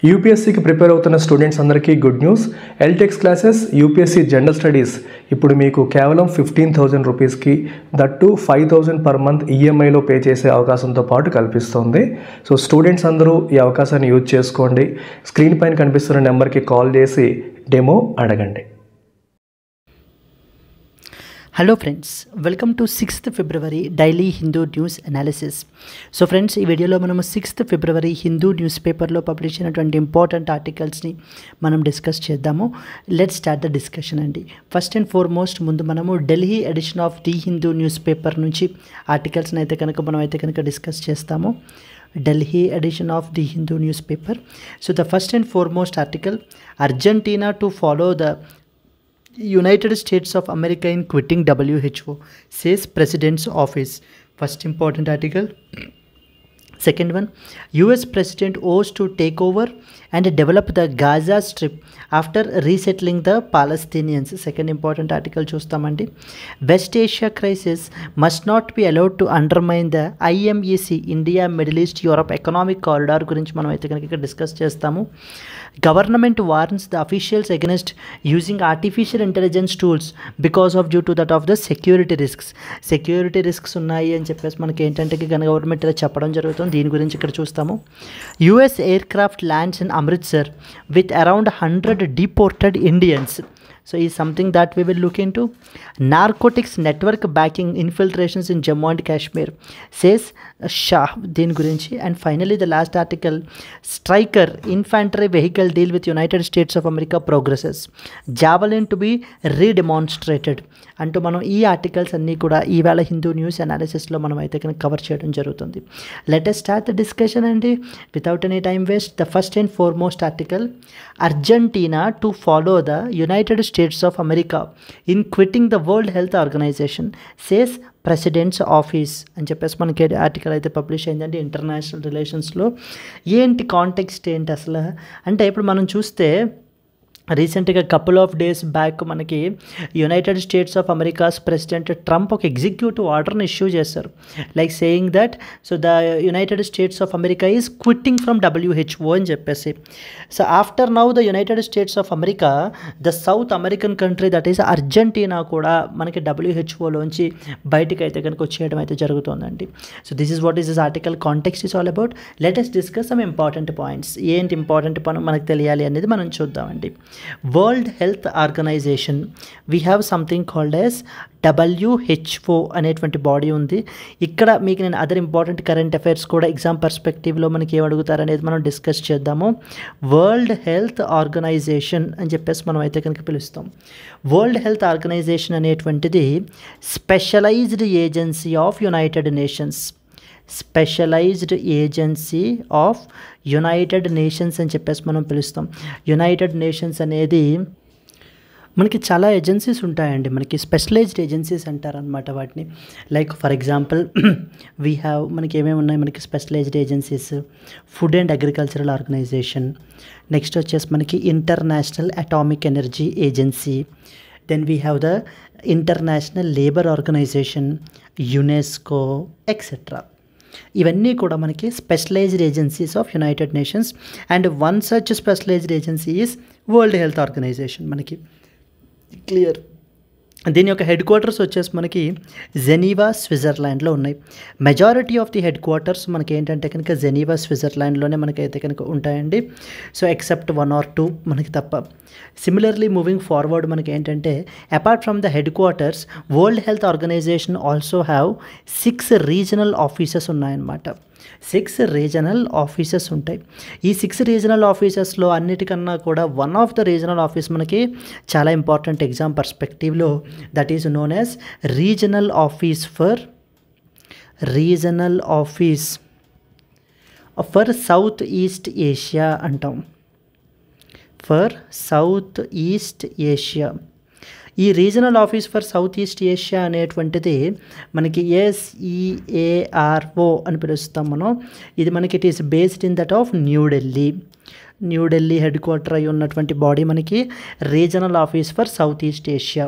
యూపీఎస్సీకి prepare అవుతున్న students అందరికీ good news. ఎల్టెక్స్ classes UPSC general studies ఇప్పుడు మీకు కేవలం 15,000 రూపీస్కి, దట్టు 5,000 పర్ మంత్ ఈఎంఐలో పే చేసే అవకాశంతో పాటు కల్పిస్తుంది. సో స్టూడెంట్స్ అందరూ ఈ అవకాశాన్ని యూజ్ చేసుకోండి. స్క్రీన్ పైన కనిపిస్తున్న నెంబర్కి కాల్ చేసి డెమో అడగండి. Hello friends, welcome to 6th February daily Hindu news analysis. So friends, ఈ వీడియోలో మనము 6th ఫిబ్రవరి హిందూ న్యూస్ పేపర్లో పబ్లిష్ అయినటువంటి ఇంపార్టెంట్ ఆర్టికల్స్ని మనం డిస్కస్ చేద్దాము. లెట్స్ స్టార్ట్ ద డిస్కషన్ అండి. ఫస్ట్ అండ్ ఫార్మోస్ట్ ముందు మనము Delhi edition of the Hindu news paper నుంచి ఆర్టికల్స్ని అయితే కనుక డిస్కస్ చేస్తాము. Delhi edition of the Hindu newspaper. So the first and foremost article, Argentina to follow the United States of America in quitting WHO, says President's office. First important article. Second one, US President owes to take over and develop the Gaza Strip after resettling the Palestinians. Second important article chustamandi. West Asia crisis must not be allowed to undermine the IMEC, India, Middle East, Europe Economic Corridor gurinchi manam aithe kanaka discuss chestamu. Government warns the officials against using artificial intelligence tools because of due to that of the security risks. Security risks ఉన్నాయి అని చెప్పేసి మనకి ఏంటంటే government చెప్పడం జరుగుతుంది. దీని గురించి ఇక్కడ చూస్తాము. US aircraft lands in Amritsar with around 100 deported Indians. So is something that we will look into. Narcotics network backing infiltrations in Jammu and Kashmir, says Shah. Din gurinchi. And finally the last article, Stryker infantry vehicle deal with United States of America progresses. Javelin to be redemonstrated. అంటూ మనం ఈ articles అన్నీ కూడా ఈవేళ Hindu news అనాలిసిస్లో మనం అయితే కనుక cover చేయడం జరుగుతుంది. Let us start the discussion అండి without any time waste. The first and foremost article, Argentina to follow the United States of America in quitting the World health Organization, says president's office అని చెప్పేసి మనకి article అయితే publish అయిందండి. International రిలేషన్స్లో ఏంటి context ఏంటి అసలు అంటే, ఇప్పుడు మనం చూస్తే రీసెంట్గా కపుల్ ఆఫ్ డేస్ బ్యాక్ మనకి United States of America's president Trump ఒక ఎగ్జిక్యూటివ్ ఆర్డర్ని ఇష్యూ చేశారు, like saying that so the United States of America is quitting from WHO అని చెప్పేసి. So after now the United States of America, the South American country that is Argentina కూడా మనకి WHOలోంచి బయటికి అయితే కనుక వచ్చేయడం అయితే జరుగుతుందండి. So this is what is this article context is all about. Let us discuss some important points. ఏంటి ఇంపార్టెంట్ పని మనకు తెలియాలి అనేది మనం చూద్దామండి. World health Organization, we have something called as WHO అనేటువంటి బాడీ ఉంది. ఇక్కడ మీకు నేను అదర్ ఇంపార్టెంట్ కరెంట్ అఫైర్స్ కూడా ఎగ్జామ్ పర్స్పెక్టివ్లో మనకి ఏం అడుగుతారు అనేది మనం డిస్కస్ చేద్దాము. వరల్డ్ హెల్త్ ఆర్గనైజేషన్ అని చెప్పేసి మనం అయితే కనుక పిలుస్తాం. వరల్డ్ హెల్త్ ఆర్గనైజేషన్ అనేటువంటిది specialized agency of United Nations. Specialized agency of United Nations అని చెప్పేసి మనం పిలుస్తాం. యునైటెడ్ నేషన్స్ అనేది మనకి చాలా ఏజెన్సీస్ ఉంటాయండి, మనకి స్పెషలైజ్డ్ ఏజెన్సీస్ అంటారనమాట వాటిని. Like for example we have, మనకి ఏమేమి ఉన్నాయి మనకి specialized agencies, food and agricultural organization, next వచ్చేసి మనకి International Atomic Energy Agency, then we have the International Labour Organization, UNESCO etcetera. ఇవన్నీ కూడా మనకి specialized agencies of United Nations. And one such specialized agency is World health Organization. మనకి clear. దీని యొక్క headquarters వచ్చేసి మనకి జెనీవా, స్విట్జర్లాండ్లో ఉన్నాయి. Majority of the headquarters మనకి ఏంటంటే కనుక జెనీవా, స్విట్జర్లాండ్లోనే మనకైతే కనుక ఉంటాయండి. సో ఎక్సెప్ట్ 1 or 2 మనకి తప్ప. సిమిలర్లీ మూవింగ్ ఫార్వర్డ్ మనకి ఏంటంటే, apart from the headquarters, World health Organization also have 6 regional offices ఉన్నాయన్నమాట. 6 రీజనల్ ఆఫీసెస్ ఉంటాయి. ఈ 6 రీజనల్ ఆఫీసెస్లో అన్నిటికన్నా కూడా one of the regional office మనకి చాలా ఇంపార్టెంట్ ఎగ్జామ్ పర్స్పెక్టివ్లో, that is known as regional office for South East Asia అంటాం. For South East Asia. ఈ regional office for South East Asia అనేటువంటిది మనకి SEARO అని పిలుస్తాం మనం. ఇది మనకి it is based in that of New Delhi headquarter అయి ఉన్నటువంటి బాడీ మనకి regional office for South East Asia.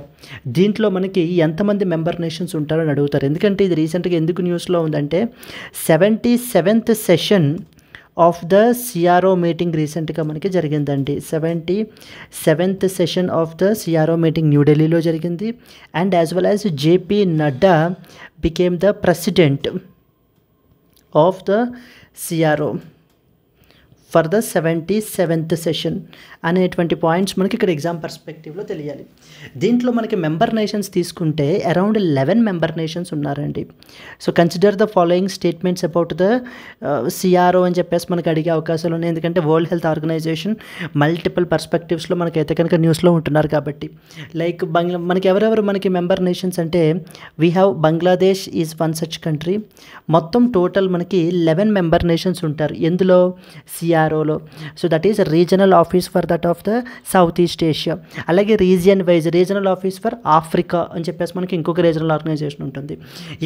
దీంట్లో మనకి ఎంతమంది మెంబర్ నేషన్స్ ఉంటారని అడుగుతారు. ఎందుకంటే ఇది రీసెంట్గా ఎందుకు న్యూస్లో ఉందంటే 77th session of the CRO meeting రీసెంట్గా మనకి జరిగిందండి. 77th session of the CRO meeting న్యూఢిల్లీలో జరిగింది. And as well as JP Nadda became the president of the CRO for the 77th session అనేటువంటి పాయింట్స్ మనకి ఇక్కడ ఎగ్జామ్ పర్స్పెక్టివ్లో తెలియాలి. దీంట్లో మనకి మెంబర్ నేషన్స్ తీసుకుంటే అరౌండ్ 11 మెంబర్ నేషన్స్ ఉన్నారండి. So consider the following statements about the CRO అని చెప్పేసి మనకి అడిగే అవకాశాలు ఉన్నాయి. ఎందుకంటే వరల్డ్ హెల్త్ ఆర్గనైజేషన్ మల్టిపుల్ పర్స్పెక్టివ్స్లో మనకైతే కనుక న్యూస్లో ఉంటున్నారు కాబట్టి. లైక్ మనకి ఎవరెవరు మనకి మెంబర్ నేషన్స్ అంటే we have Bangladesh is one such country. మొత్తం టోటల్ మనకి 11 మెంబర్ నేషన్స్ ఉంటారు. ఎందులో? సిఆర్ఓలో. So that is regional office for that of the South East Asia. అలాగే region wise regional office for Africa అని చెప్పేసి మనకి ఇంకొక రీజనల్ ఆర్గనైజేషన్ ఉంటుంది.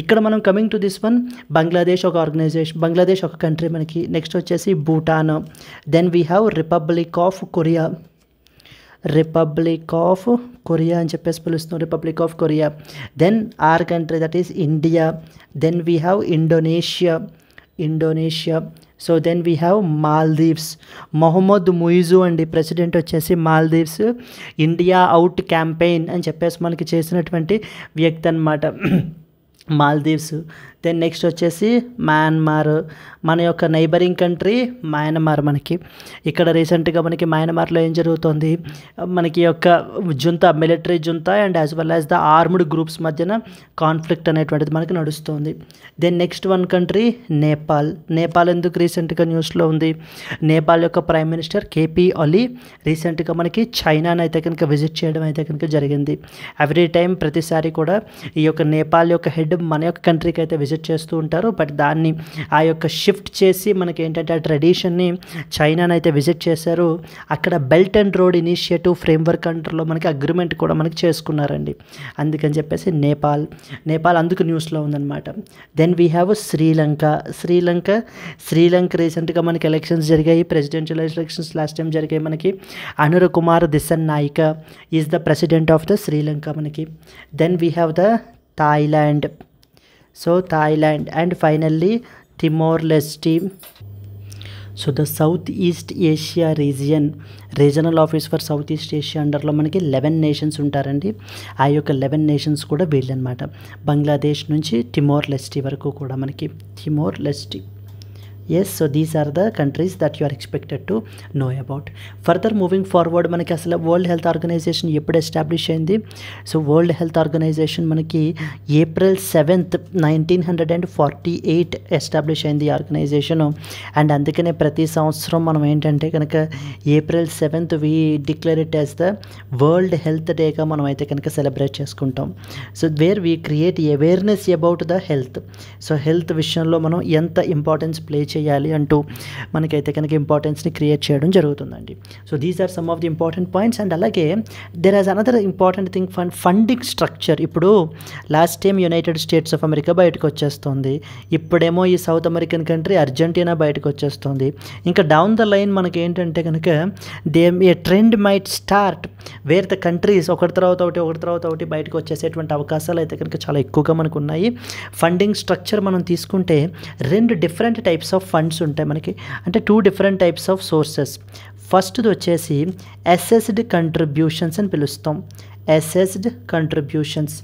ఇక్కడ మనం coming to this one, Bangladesh ఒక ఆర్గనైజేషన్, బంగ్లాదేశ్ ఒక కంట్రీ మనకి. నెక్స్ట్ వచ్చేసి Bhutan. Then we have Republic of Korea అని చెప్పేసి పిలుస్తాం, Republic of Korea. Then our country that is India. Then we have Indonesia. So then we have Maldives. Mohamed Muizzu అండి president వచ్చేసి Maldives. India out campaign అని చెప్పేసి మనకి చేసినటువంటి వ్యక్తి అన్నమాట మాల్దీవ్స్. దెన్ నెక్స్ట్ వచ్చేసి మయన్మార్, మన యొక్క నైబరింగ్ కంట్రీ మయన్మార్. మనకి ఇక్కడ రీసెంట్గా మనకి మయన్మార్లో ఏం జరుగుతుంది, మనకి యొక్క junta, military junta and as well as the armed groups మధ్యన కాన్ఫ్లిక్ట్ అనేటువంటిది మనకి నడుస్తుంది. Then next one country Nepal ఎందుకు రీసెంట్గా న్యూస్లో ఉంది? నేపాల్ యొక్క ప్రైమ్ మినిస్టర్ కేపీ ఒలి రీసెంట్గా మనకి చైనాని అయితే కనుక విజిట్ చేయడం అయితే కనుక జరిగింది. ఎవ్రీ టైం ప్రతిసారి కూడా ఈ యొక్క నేపాల్ యొక్క హెడ్ మన యొక్క కంట్రీకి అయితే విజిట్ చేస్తూ ఉంటారు. బట్ దాన్ని ఆ యొక్క షిఫ్ట్ చేసి మనకి ఏంటంటే ఆ ట్రెడిషన్ని చైనాని అయితే విజిట్ చేశారు. అక్కడ belt and road initiative framework అంటర్లో మనకి అగ్రిమెంట్ కూడా మనకి చేసుకున్నారండి. అందుకని చెప్పేసి నేపాల్ అందుకు న్యూస్లో ఉందన్నమాట. దెన్ వీ హ్యావ్ శ్రీలంక రీసెంట్గా మనకి ఎలక్షన్స్ జరిగాయి, ప్రెసిడెన్షియల్ ఎలక్షన్స్ లాస్ట్ టైం జరిగాయి మనకి. Anura Kumar Dissanayake is the president of the Sri Lanka మనకి. Then we have the Thailand and finally Timor Leste. So the South East Asia regional office for South East Asia అండర్లో మనకి 11 nations ఉంటారండి. ఆ యొక్క 11 nations కూడా వీళ్ళనమాట. బంగ్లాదేశ్ నుంచి తిమోర్ లెస్టే వరకు కూడా మనకి Timor Leste. Yes, so these are the countries that you are expected to know about. Further moving forward, మనకి అసలు వరల్డ్ హెల్త్ ఆర్గనైజేషన్ ఎప్పుడు ఎస్టాబ్లిష్ అయింది? సో వరల్డ్ హెల్త్ ఆర్గనైజేషన్ మనకి April 7th, 1948 ఎస్టాబ్లిష్ అయింది ఈ ఆర్గనైజేషను. అండ్ అందుకనే ప్రతి సంవత్సరం మనం ఏంటంటే కనుక April 7th we declare it as the World health డేగా మనం అయితే కనుక సెలబ్రేట్ చేసుకుంటాం. So where we create awareness about the health. So health విషయంలో మనం ఎంత ఇంపార్టెన్స్ ప్లే చేయాలి అంటూ మనకైతే కనుక ఇంపార్టెన్స్ని క్రియేట్ చేయడం జరుగుతుందండి. So these are some of the important points. And అలాగే there is another important thing, funding structure. ఇప్పుడు last time United States of America బయటకు వచ్చేస్తుంది, ఇప్పుడేమో ఈ సౌత్ అమెరికన్ కంట్రీ అర్జెంటీనా బయటకు వచ్చేస్తుంది. ఇంకా డౌన్ ద లైన్ మనకి ఏంటంటే కనుక a trend might start where the countries ఒకటి తర్వాత ఒకటి బయటకు వచ్చేసేటువంటి అవకాశాలు అయితే కనుక చాలా ఎక్కువగా మనకు ఉన్నాయి. ఫండింగ్ స్ట్రక్చర్ మనం తీసుకుంటే 2 డిఫరెంట్ టైప్స్ ఆఫ్ ఫండ్స్ ఉంటాయి మనకి, అంటే 2 డిఫరెంట్ టైప్స్ ఆఫ్ సోర్సెస్. ఫస్ట్ది వచ్చేసి అసెస్డ్ కంట్రిబ్యూషన్స్ అని పిలుస్తాం, అసెస్డ్ కంట్రిబ్యూషన్స్.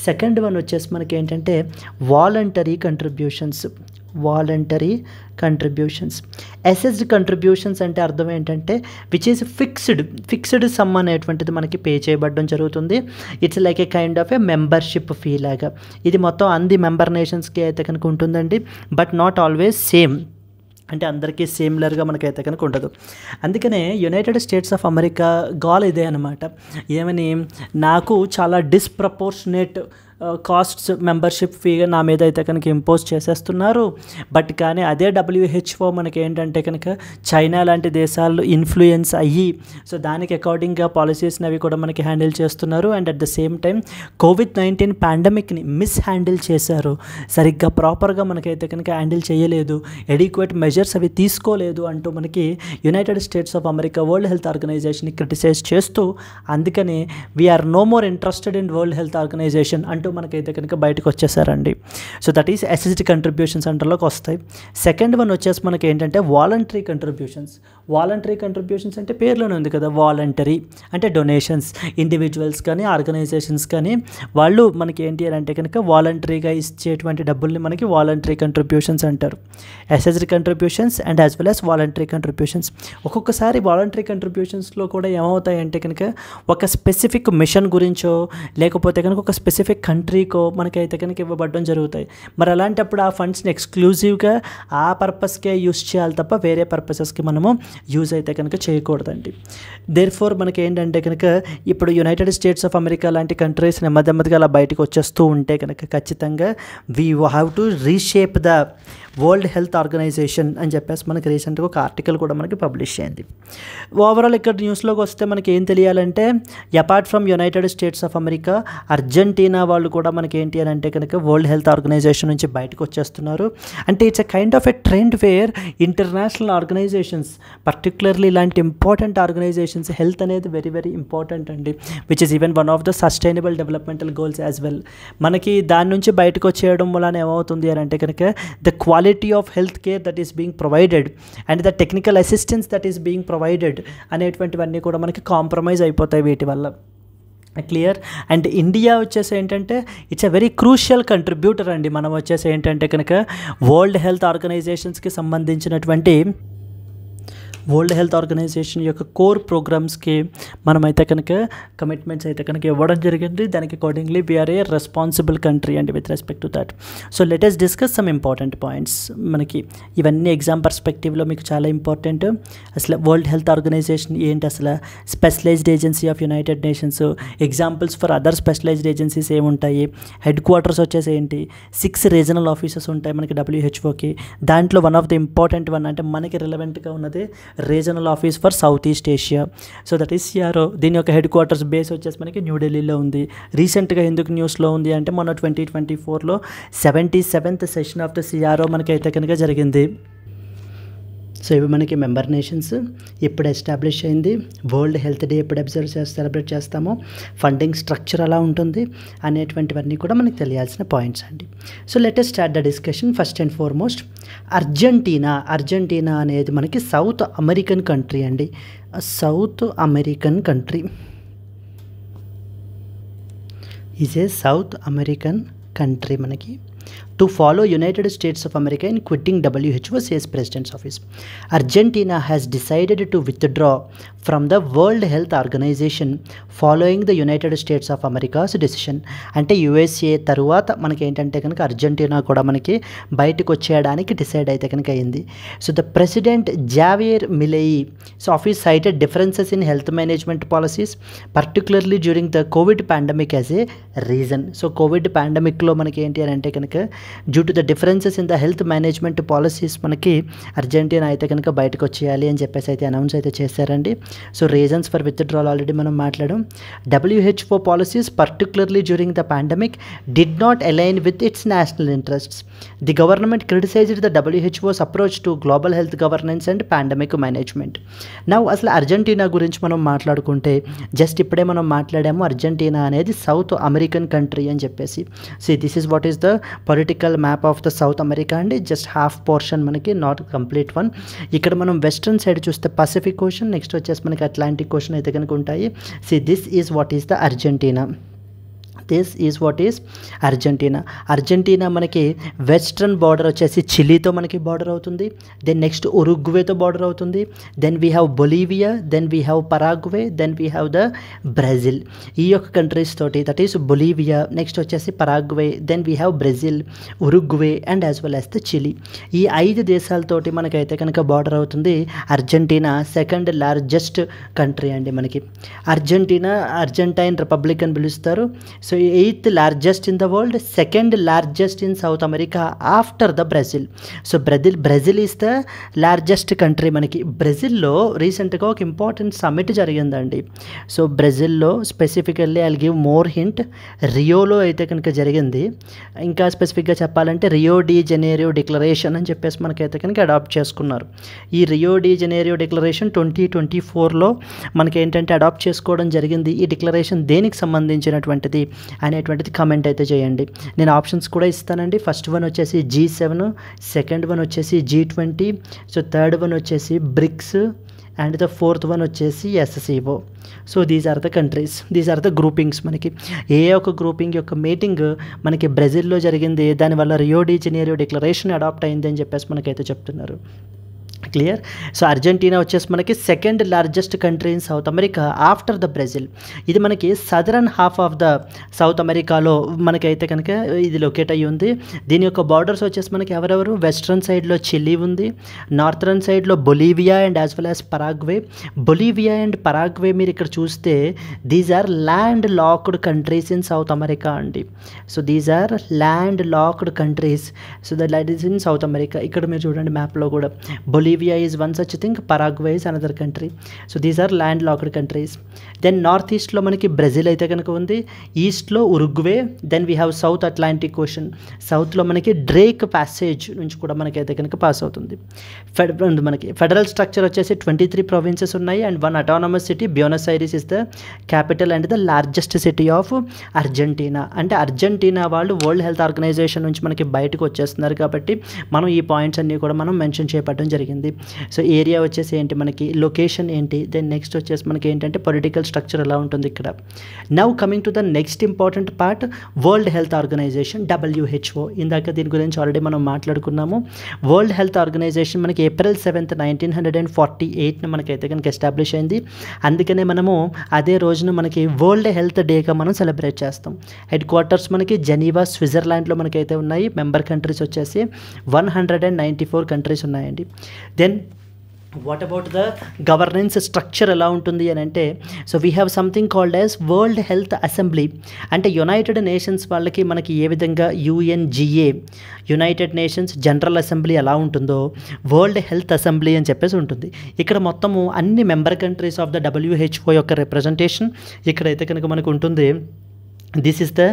సెకండ్ వన్ వచ్చేసి మనకి ఏంటంటే వాలంటరీ కంట్రిబ్యూషన్స్. అసెస్డ్ కంట్రిబ్యూషన్స్ అంటే అర్థం ఏంటంటే విచ్ ఈజ్ ఫిక్స్డ్ సమ్ అనేటువంటిది మనకి పే చేయబడడం జరుగుతుంది. It's like A kind of A membership fee లాగా. ఇది మొత్తం అన్ని మెంబర్ నేషన్స్కి అయితే కనుక ఉంటుందండి, బట్ నాట్ ఆల్వేస్ సేమ్, అంటే అందరికీ సేమ్లర్గా మనకైతే కనుక ఉండదు. అందుకనే United States of America goal ఇదే అనమాట, ఏమని నాకు చాలా డిస్ప్రపోర్షనేట్ కాస్ట్స్ మెంబర్షిప్ ఫీగా నా మీద అయితే కనుక ఇంపోజ్ చేసేస్తున్నారు. బట్ కానీ అదే WHO మనకి ఏంటంటే కనుక చైనా లాంటి దేశాలు ఇన్ఫ్లుయెన్స్ అయ్యి సో దానికి అకార్డింగ్గా పాలసీస్ని అవి కూడా మనకి హ్యాండిల్ చేస్తున్నారు. And at the same time COVID-19 పాండమిక్ని హ్యాండిల్ చేశారు, సరిగ్గా ప్రాపర్గా మనకైతే కనుక హ్యాండిల్ చేయలేదు, ఎడిక్వేట్ మెజర్స్ అవి తీసుకోలేదు అంటూ మనకి United States of America World Health ఆర్గనైజేషన్ని క్రిటిసైజ్ చేస్తూ అందుకని we're no more interested in World health Organization అంటూ మనకైతే కనుక బయటకు వచ్చేసారండి. So that is assisted contributions అండర్లోకి వస్తాయి. సెకండ్ వన్ వచ్చేసి మనకి ఏంటంటే వాలంటరీ కంట్రిబ్యూషన్స్. వాలంటరీ కంట్రిబ్యూషన్స్ అంటే పేర్లోనే ఉంది కదా, వాలంటరీ అంటే డొనేషన్స్. ఇండివిజువల్స్ కానీ ఆర్గనైజేషన్స్ కానీ వాళ్ళు మనకి ఏంటి అని అంటే కనుక వాలంటరీగా ఇచ్చేటువంటి డబ్బుల్ని మనకి వాలంటరీ కంట్రిబ్యూషన్స్ అంటారు. Assessed contributions and as well as voluntary contributions. ఒక్కొక్కసారి వాలంటరీ కంట్రిబ్యూషన్స్లో కూడా ఏమవుతాయి అంటే కనుక ఒక స్పెసిఫిక్ మిషన్ గురించో లేకపోతే కనుక ఒక స్పెసిఫిక్ కంట్రీకో మనకైతే కనుక ఇవ్వబడడం జరుగుతాయి. మరి అలాంటప్పుడు ఆ ఫండ్స్ని ఎక్స్క్లూజివ్గా ఆ పర్పస్కే యూస్ చేయాలి తప్ప వేరే పర్పసెస్కి మనము యూజ్ అయితే కనుక చేయకూడదండి. దేర్ఫోర్ మనకి ఏంటంటే కనుక ఇప్పుడు యునైటెడ్ స్టేట్స్ ఆఫ్ అమెరికా లాంటి కంట్రీస్ నెమ్మదిగా అలా బయటకు వచ్చేస్తూ ఉంటే కనుక ఖచ్చితంగా we have to reshape the World health Organization అని చెప్పేసి మనకి రీసెంట్గా ఒక ఆర్టికల్ కూడా మనకి పబ్లిష్ అయింది. ఓవరాల్ ఇక్కడ న్యూస్లోకి వస్తే మనకి ఏం తెలియాలంటే apart from United States of America, Argentina వాళ్ళు కూడా మనకి ఏంటి అని అంటే కనుక వరల్డ్ హెల్త్ ఆర్గనైజేషన్ నుంచి బయటకు వచ్చేస్తున్నారు. అంటే it's a kind of a trend where international organizations, particularly ఇలాంటి ఇంపార్టెంట్ ఆర్గనైజేషన్స్, హెల్త్ అనేది వెరీ వెరీ ఇంపార్టెంట్ అండి, which is even one of the sustainable developmental goals as well. మనకి దాని నుంచి బయటకు వచ్చేయడం వలన ఏమవుతుంది అని అంటే కనుక the quality of health care that is being provided and the technical assistance that is being provided అనేటువంటివన్నీ కూడా మనకి కాంప్రమైజ్ అయిపోతాయి వీటి వల్ల. క్లియర్. అండ్ ఇండియా వచ్చేసి ఏంటంటే it's a very crucial contributor అండి. మనం వచ్చేసి ఏంటంటే కనుక వరల్డ్ హెల్త్ ఆర్గనైజేషన్స్కి సంబంధించినటువంటి వరల్డ్ హెల్త్ ఆర్గనైజేషన్ యొక్క కోర్ ప్రోగ్రామ్స్కి మనమైతే కనుక కమిట్మెంట్స్ అయితే కనుక ఇవ్వడం జరిగింది. దానికి accordingly we're a responsible country అండి with respect to that. So let us discuss some important points. మనకి ఇవన్నీ ఎగ్జామ్ పర్స్పెక్టివ్లో మీకు చాలా ఇంపార్టెంట్. అసలు వరల్డ్ హెల్త్ ఆర్గనైజేషన్ ఏంటి, అసలు specialized agency of United Nations, examples for other specialized agencies ఏముంటాయి, headquarters వచ్చేసి ఏంటి, 6 రీజనల్ ఆఫీసెస్ ఉంటాయి మనకి WHO కి. దాంట్లో one of the important one అంటే మనకి రిలవెంట్గా ఉన్నది regional office for South East Asia. So that is CRO. దీని యొక్క హెడ్ క్వార్టర్స్ బేస్ వచ్చేసి మనకి న్యూఢిల్లీలో ఉంది. రీసెంట్గా ఎందుకు న్యూస్లో ఉంది అంటే మొన్న 2024లో 77th session of the CRO మనకైతే కనుక జరిగింది. సో ఇవి మనకి మెంబర్ నేషన్స్, ఎప్పుడు ఎస్టాబ్లిష్ అయింది, వరల్డ్ హెల్త్ డే ఎప్పుడు సెలబ్రేట్ చేస్తామో, ఫండింగ్ స్ట్రక్చర్ అలా ఉంటుంది అనేటువంటివన్నీ కూడా మనకి తెలియాల్సిన పాయింట్స్ అండి. So let us start the discussion. First and foremost Argentina అనేది మనకి సౌత్ అమెరికన్ కంట్రీ అండి. South American country is a south American country మనకి. To follow United States of America in quitting WHO, says President's office. Argentina has decided to withdraw from the World Health Organization following the United States of America's decision. అంటే USA తరువాత మనకి ఏంటంటే కనుక Argentina కూడా మనకి బయటకు వచ్చేయడానికి decide అయితే కనుక అయింది. So the president Javier Milei office cited differences in health management policies, particularly during the COVID pandemic as a reason. So COVID పాండమిక్లో మనకి ఏంటి అని అంటే కనుక due to the differences in the health management policies మనకి Argentina అయితే కనుక బయటకు వచ్చేయాలి అని చెప్పేసి అయితే అనౌన్స్ అయితే చేశారండి. So reasons for withdrawal already మనం మాట్లాడాం. WHO policies particularly during the pandemic did not align with its national interests. The government criticised the WHO's approach to global health governance and pandemic management. Now అసలు Argentina గురించి మనం మాట్లాడుకుంటే just ఇప్పుడే మనం మాట్లాడాము Argentina అనేది సౌత్ అమెరికన్ కంట్రీ అని చెప్పేసి. So this is what is the political map of the South America అండి. జస్ట్ హాఫ్ పోర్షన్ మనకి, నాట్ కంప్లీట్ వన్. ఇక్కడ మనం వెస్ట్రన్ సైడ్ చూస్తే పసిఫిక్ ఓషన్, నెక్స్ట్ వచ్చేసి మనకి అట్లాంటిక్ ఓషన్ అయితే కనుక ఉంటాయి. See this is what is the Argentina. This is what is Argentina మనకి వెస్ట్రన్ బార్డర్ వచ్చేసి చిలీతో మనకి బార్డర్ అవుతుంది. దెన్ నెక్స్ట్ ఉరుగ్వేతో బార్డర్ అవుతుంది. Then we have Bolivia, then we have Paraguay, then we have the Brazil. ఈ యొక్క countries తోటి దట్ ఈస్ బొలీవియా, నెక్స్ట్ వచ్చేసి Paraguay, then we have Brazil, Uruguay and as well as the Chile. ఈ 5 దేశాలతోటి మనకైతే కనుక border అవుతుంది Argentina. Second largest country అండి మనకి అర్జెంటైన్ రిపబ్లిక్ అని పిలుస్తారు. So 8th largest in the world, 2nd largest in South America after the Brazil. So Brazil is the largest country మనకి. బ్రెజిల్లో రీసెంట్గా ఒక ఇంపార్టెంట్ సమ్మిట్ జరిగిందండి. సో బ్రెజిల్లో specifically I'll give more hint, రియోలో అయితే కనుక జరిగింది. ఇంకా స్పెసిఫిక్గా చెప్పాలంటే రియో డి జెనేరియో డిక్లరేషన్ అని చెప్పేసి మనకైతే కనుక అడాప్ట్ చేసుకున్నారు. ఈ రియో డి జెనేరియో డిక్లరేషన్ 2024లో మనకి ఏంటంటే అడాప్ట్ చేసుకోవడం జరిగింది. ఈ డిక్లరేషన్ దేనికి సంబంధించినటువంటిది అనేటువంటిది కమెంట్ అయితే చేయండి. నేను ఆప్షన్స్ కూడా ఇస్తానండి. ఫస్ట్ వన్ వచ్చేసి G7, సెకండ్ వన్ వచ్చేసి G20, సో థర్డ్ వన్ వచ్చేసి BRICS, and the fourth one వచ్చేసి SCO. So these are the countries, these are the groupings. మనకి ఏ ఒక గ్రూపింగ్ యొక్క మీటింగ్ మనకి బ్రెజిల్లో జరిగింది, దానివల్ల Rio de Janeiro declaration adopt అయింది అని చెప్పేసి మనకైతే చెప్తున్నారు. క్లియర్. సో అర్జెంటీనా వచ్చేసి మనకి second largest country in south America after the Brazil. ఇది మనకి southern half of the south అమెరికాలో మనకైతే కనుక ఇది లొకేట్ అయ్యి ఉంది. దీని యొక్క బార్డర్స్ వచ్చేసి మనకి ఎవరెవరు, వెస్ట్రన్ సైడ్లో చిలీ ఉంది, నార్థరన్ సైడ్లో Bolivia and as well as Paraguay. Bolivia and Paraguay మీరు ఇక్కడ చూస్తే these are landlocked countries in south America అండి. So these are landlocked countries. So that is in south America. ఇక్కడ మీరు చూడండి మ్యాప్లో కూడా Bolivia is one such thing, Paraguay is another country. So these are landlocked countries. Then northeast లో మనకి Brazil అయితే కనుక ఉంది, ఈస్ట్లో Uruguay, then we have South Atlantic Ocean. సౌత్లో మనకి డ్రేక్ ప్యాసేజ్ నుంచి కూడా మనకైతే కనుక పాస్ అవుతుంది. మనకి ఫెడరల్ స్ట్రక్చర్ వచ్చేసి 23 ప్రావిన్సెస్ ఉన్నాయి and 1 autonomous city, Buenos iris is the capital and the largest city of Argentina. అంటే అర్జెంటీనా వాళ్ళు వరల్డ్ హెల్త్ ఆర్గనైజేషన్ నుంచి మనకి బయటకు వచ్చేస్తున్నారు కాబట్టి మనం ఈ పాయింట్స్ అన్నీ కూడా మనం మెన్షన్ చేయడం జరిగింది. సో ఏరియా వచ్చేసి ఏంటి, మనకి లొకేషన్ ఏంటి, దెన్ నెక్స్ట్ వచ్చేసి మనకి ఏంటంటే పొలిటికల్ స్ట్రక్చర్ ఎలా ఉంటుంది ఇక్కడ. Now coming to the next important part, World health Organization WHO. ఇందాక దీని గురించి ఆల్రెడీ మనం మాట్లాడుకున్నాము. వరల్డ్ హెల్త్ ఆర్గనైజేషన్ మనకి April 7th, 1948 మనకైతే కనుక ఎస్టాబ్లిష్ అయింది. అందుకనే మనము అదే రోజున మనకి వరల్డ్ హెల్త్ డేగా మనం సెలబ్రేట్ చేస్తాం. హెడ్ క్వార్టర్స్ మనకి జెనీవా, స్విట్జర్లాండ్లో మనకైతే ఉన్నాయి. మెంబర్ కంట్రీస్ వచ్చేసి 194 కంట్రీస్ ఉన్నాయండి. Then what about the governance structure ఎలా ఉంటుంది అని అంటే, so we have something called as World Health Assembly. అంటే యునైటెడ్ నేషన్స్ వాళ్ళకి మనకి ఏ విధంగా UNGA, United Nations General Assembly ఎలా ఉంటుందో వరల్డ్ హెల్త్ అసెంబ్లీ అని చెప్పేసి ఉంటుంది. ఇక్కడ మొత్తము అన్ని member countries of the WHO యొక్క రిప్రజెంటేషన్ ఇక్కడైతే కనుక మనకు ఉంటుంది. This is the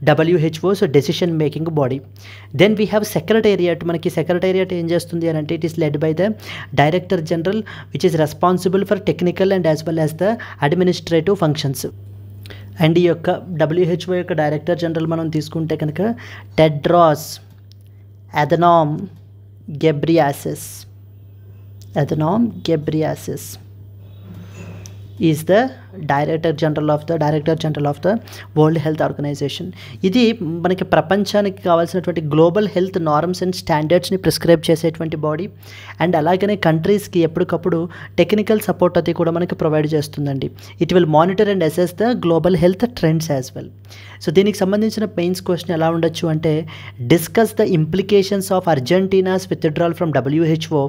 WHO, so decision making body. Then we have secretariat. మనకి సెక్రటేరియట్ ఏం చేస్తుంది అని అంటే, it is led by the director general which is responsible for technical and as well as the administrative functions. And ఈ యొక్క WHO యొక్క director general మనం తీసుకుంటే కనుక Tedros Adhanom Ghebreyesus is the director general of the World health Organization. ఇది మనకి ప్రపంచానికి కావాల్సినటువంటి గ్లోబల్ హెల్త్ నార్మ్స్ అండ్ స్టాండర్డ్స్ని ప్రిస్క్రైబ్ చేసేటువంటి బాడీ. అండ్ అలాగనే కంట్రీస్కి ఎప్పటికప్పుడు టెక్నికల్ సపోర్ట్ అది కూడా మనకి ప్రొవైడ్ చేస్తుందండి. It will monitor and assess the global health trends as well. So దీనికి సంబంధించిన మెయిన్స్ క్వశ్చన్ ఎలా ఉండొచ్చు అంటే, discuss the implications of Argentina's withdrawal from WHO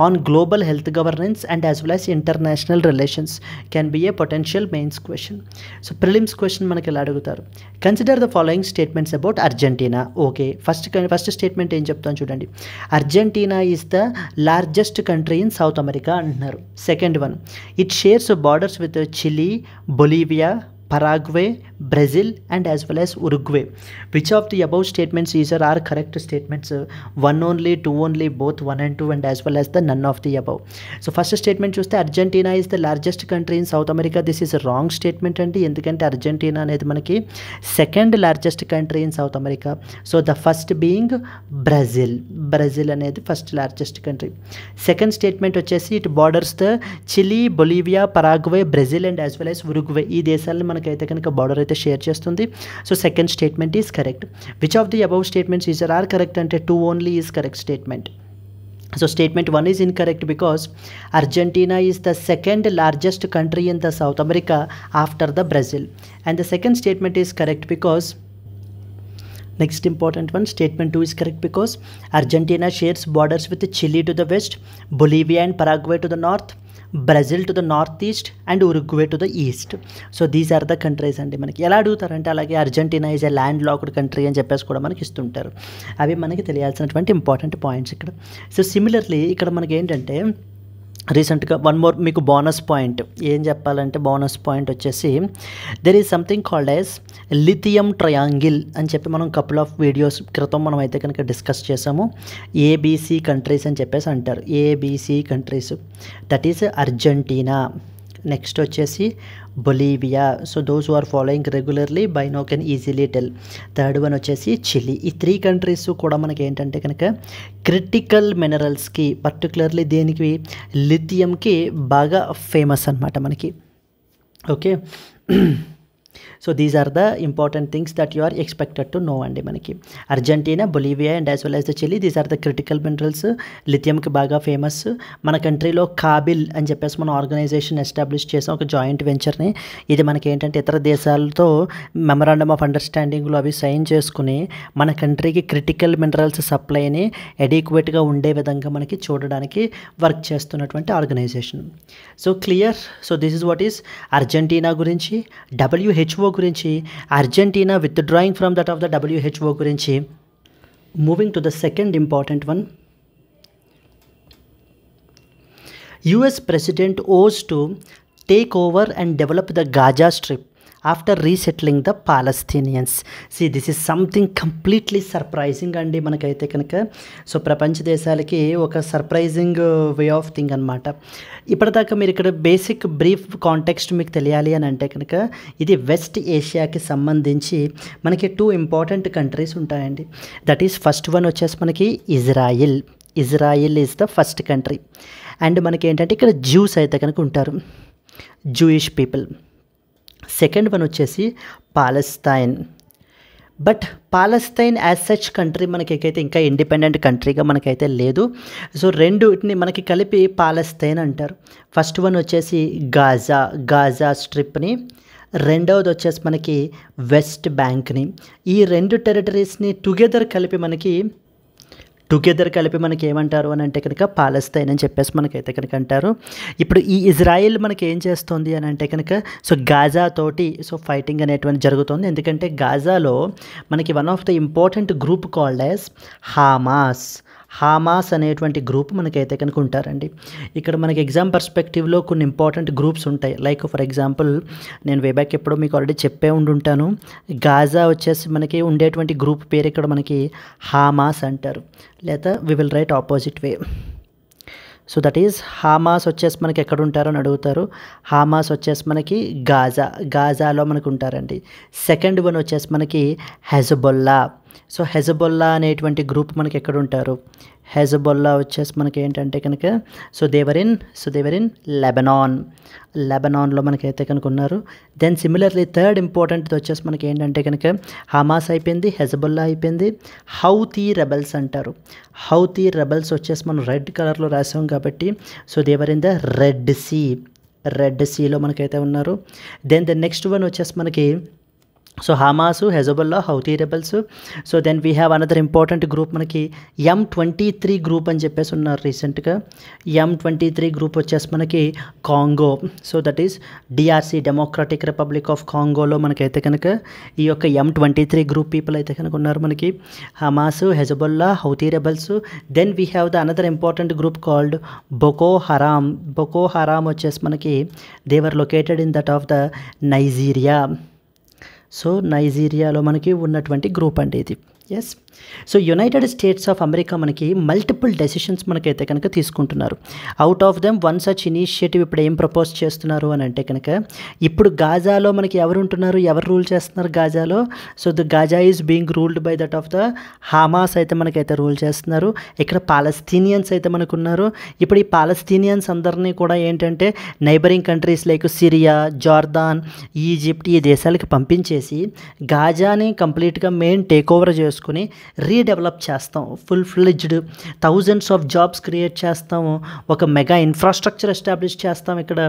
on global health governance and as well as international relations can be a potential mains question. So prelims question మనకి ఎలా అడుగుతారు, consider the following statements about Argentina. Okay, first statement ఏం చెప్తాను చూడండి, Argentina is the largest country in south America అంటున్నారు. Second one, it shares borders with Chile, Bolivia, Paraguay, Brazil and as well as Uruguay. Which of the above statements are correct statements? One only, two only, both 1 and 2 and as well as the none of the above. So first statement చూస్తే Argentina is the largest country in South America. This is a wrong statement అండి, ఎందుకంటే Argentina అనేది మనకి second largest country in south America. So the first being Brazil అనేది first largest country. Second statement వచ్చేసి it borders the Chile, Bolivia, Paraguay, Brazil and as well as Uruguay. ఈ దేశాలను మనకైతే కనుక బార్డర్ అయితే షేర్ చేస్తుంది. So second statement is correct. Which of the above statements are correct అంటే 2 only is correct statement. So statement 1 is incorrect because Argentina is the second largest country in the South America after the Brazil. And the second statement is correct because next important one, statement 2 is correct because Argentina shares borders with Chile to the west, Bolivia and Paraguay to the north, Brazil to the northeast and Uruguay to the east. So these are the countries అండి. మనకి ఎలా అడుగుతారంటే, అలాగే Argentina is a land locked country అని చెప్పేసి కూడా మనకి ఇస్తుంటారు. అవి మనకి తెలియాల్సినటువంటి ఇంపార్టెంట్ పాయింట్స్ ఇక్కడ. సో సిమిలర్లీ ఇక్కడ మనకి ఏంటంటే రీసెంట్గా వన్ మోర్ మీకు బోనస్ పాయింట్ ఏం చెప్పాలంటే, బోనస్ పాయింట్ వచ్చేసి there is something called as lithium triangle అని చెప్పి మనం కపుల్ ఆఫ్ వీడియోస్ క్రితం మనం అయితే కనుక డిస్కస్ చేసాము. ABC కంట్రీస్ అని చెప్పేసి అంటారు. ABC countries, that is Argentina, next వచ్చేసి Bolivia. So those who are following regularly by now can easily tell. Third one వచ్చేసి చిలీ. ఈ 3 కంట్రీస్ కూడా మనకి ఏంటంటే కనుక క్రిటికల్ మినరల్స్కి, పర్టికులర్లీ దేనికి, లిథియంకి బాగా ఫేమస్ అనమాట మనకి. Okay, so these are the important things that you are expected to know అండి. మనకి Argentina, Bolivia and as well as the Chile, these are the critical minerals, లిథియంకి బాగా ఫేమస్. మన కంట్రీలో కాబిల్ అని చెప్పేసి మనం ఆర్గనైజేషన్ ఎస్టాబ్లిష్ చేసాం, ఒక జాయింట్ వెంచర్ని. ఇది మనకి ఏంటంటే ఇతర దేశాలతో మెమరాండమ్ ఆఫ్ అండర్స్టాండింగ్లో అవి సైన్ చేసుకుని మన కంట్రీకి క్రిటికల్ మినరల్స్ సప్లైని ఎడిక్వేట్గా ఉండే విధంగా మనకి చూడడానికి వర్క్ చేస్తున్నటువంటి organisation. So clear. So this is what is Argentina గురించి, WHO గురించి, Argentina withdrawing from that of the WHO గురించి. Moving to the second important one, US president owes to take over and develop the Gaza Strip after resettling the Palestinians. See, this is something completely surprising అండి మనకైతే కనుక. So ప్రపంచ దేశాలకి ఒక surprising way of thing అనమాట. ఇప్పటిదాకా మీరు ఇక్కడ బేసిక్ బ్రీఫ్ కాంటెక్స్ట్ మీకు తెలియాలి అని అంటే కనుక, ఇది వెస్ట్ ఏషియాకి సంబంధించి మనకి 2 ఇంపార్టెంట్ కంట్రీస్ ఉంటాయండి. దట్ ఈస్ ఫస్ట్ వన్ వచ్చేసి మనకి Israel. Israel is the first country. And మనకి ఏంటంటే ఇక్కడ జ్యూస్ అయితే కనుక ఉంటారు, జూయిష్ పీపుల్. సెకండ్ వన్ వచ్చేసి Palestine. But Palestine as such country మనకైతే ఇంకా ఇండిపెండెంట్ కంట్రీగా మనకైతే లేదు. సో రెండుని మనకి కలిపి పాలస్తైన్ అంటారు. ఫస్ట్ వన్ వచ్చేసి గాజా స్ట్రిప్ని, రెండవది వచ్చేసి మనకి వెస్ట్ బ్యాంక్ని. ఈ 2 టెరిటరీస్ని టుగెదర్ కలిపి మనకి ఏమంటారు అని అంటే కనుక పాలస్తైన్ అని చెప్పేసి మనకైతే కనుక అంటారు. ఇప్పుడు ఈ ఇజ్రాయిల్ మనకి ఏం చేస్తుంది అని అంటే కనుక, సో గాజా తోటి సో ఫైటింగ్ అనేటువంటి జరుగుతుంది. ఎందుకంటే గాజాలో మనకి one of the important group called as Hamas అనేటువంటి గ్రూప్ మనకైతే కనుక ఉంటారండి. ఇక్కడ మనకి ఎగ్జామ్ పర్స్పెక్టివ్లో కొన్ని ఇంపార్టెంట్ గ్రూప్స్ ఉంటాయి. లైక్ ఫర్ ఎగ్జాంపుల్, నేను వేబ్యాక్ ఎప్పుడో మీకు ఆల్రెడీ చెప్పే ఉంటాను, గాజా వచ్చేసి మనకి ఉండేటువంటి గ్రూప్ పేరు ఇక్కడ మనకి హామాస్ అంటారు, లేదా we will write opposite way. So that is Hamas వచ్చేసి మనకి ఎక్కడ ఉంటారో అని అడుగుతారు. హామాస్ వచ్చేసి మనకి గాజాలో మనకు ఉంటారండి. సెకండ్ వన్ వచ్చేసి మనకి హెజబొల్లా. సో హెజబొల్లా అనేటువంటి గ్రూప్ మనకి ఎక్కడ ఉంటారు, హెజబొల్లా వచ్చేసి మనకి ఏంటంటే కనుక సో దేవర్ ఇన్ లెబనాన్లో మనకైతే కనుక ఉన్నారు. దెన్ సిమిలర్లీ థర్డ్ ఇంపార్టెంట్ వచ్చేసి మనకి ఏంటంటే కనుక హమాస్ అయిపోయింది, హెజబొల్లా అయిపోయింది, హౌతీ రెబల్స్ అంటారు. హౌతీ రెబల్స్ వచ్చేసి మనం రెడ్ కలర్లో రాసాం కాబట్టి so they're in the red సీలో మనకైతే ఉన్నారు. దెన్ ద నెక్స్ట్ వన్ వచ్చేసి మనకి so Hamas, Hezbollah, Houthi rebels. So then we have another important group మనకి M23 గ్రూప్ అని చెప్పేసి ఉన్నారు రీసెంట్గా. M23 గ్రూప్ వచ్చేసి మనకి Congo. So that is DRC, Democratic Republic of కాంగోలో మనకైతే కనుక ఈ యొక్క M23 గ్రూప్ పీపుల్ అయితే కనుక ఉన్నారు మనకి. Hamas, Hezbollah, Houthi rebels. Then we have the another important group called Boko Haram వచ్చేసి మనకి they are located in that of the Nigeria. So నైజీరియాలో మనకి ఉన్నటువంటి గ్రూప్ అండి ఇది. Yes. So United States of America మనకి మల్టిపుల్ డెసిషన్స్ మనకైతే కనుక తీసుకుంటున్నారు. Out of them one such initiative ఇప్పుడు ఏం ప్రపోజ్ చేస్తున్నారు అని అంటే కనుక, ఇప్పుడు గాజాలో మనకి ఎవరు ఉంటున్నారు, ఎవరు రూల్ చేస్తున్నారు గాజాలో? So the Gaza is being ruled by that of the Hamas అయితే మనకైతే రూల్ చేస్తున్నారు. ఇక్కడ పాలస్తీనియన్స్ అయితే మనకు ఉన్నారు. ఇప్పుడు ఈ పాలస్తీనియన్స్ అందరినీ కూడా ఏంటంటే neighbouring countries like Syria, జార్దాన్, Egypt ఈ దేశాలకి పంపించేసి గాజాని కంప్లీట్గా మెయిన్ టేక్ ఓవర్ చేసుకుని రీడెవలప్ చేస్తాం. Full fledged thousands of jobs create చేస్తాము, ఒక మెగా ఇన్ఫ్రాస్ట్రక్చర్ ఎస్టాబ్లిష్ చేస్తాం ఇక్కడ,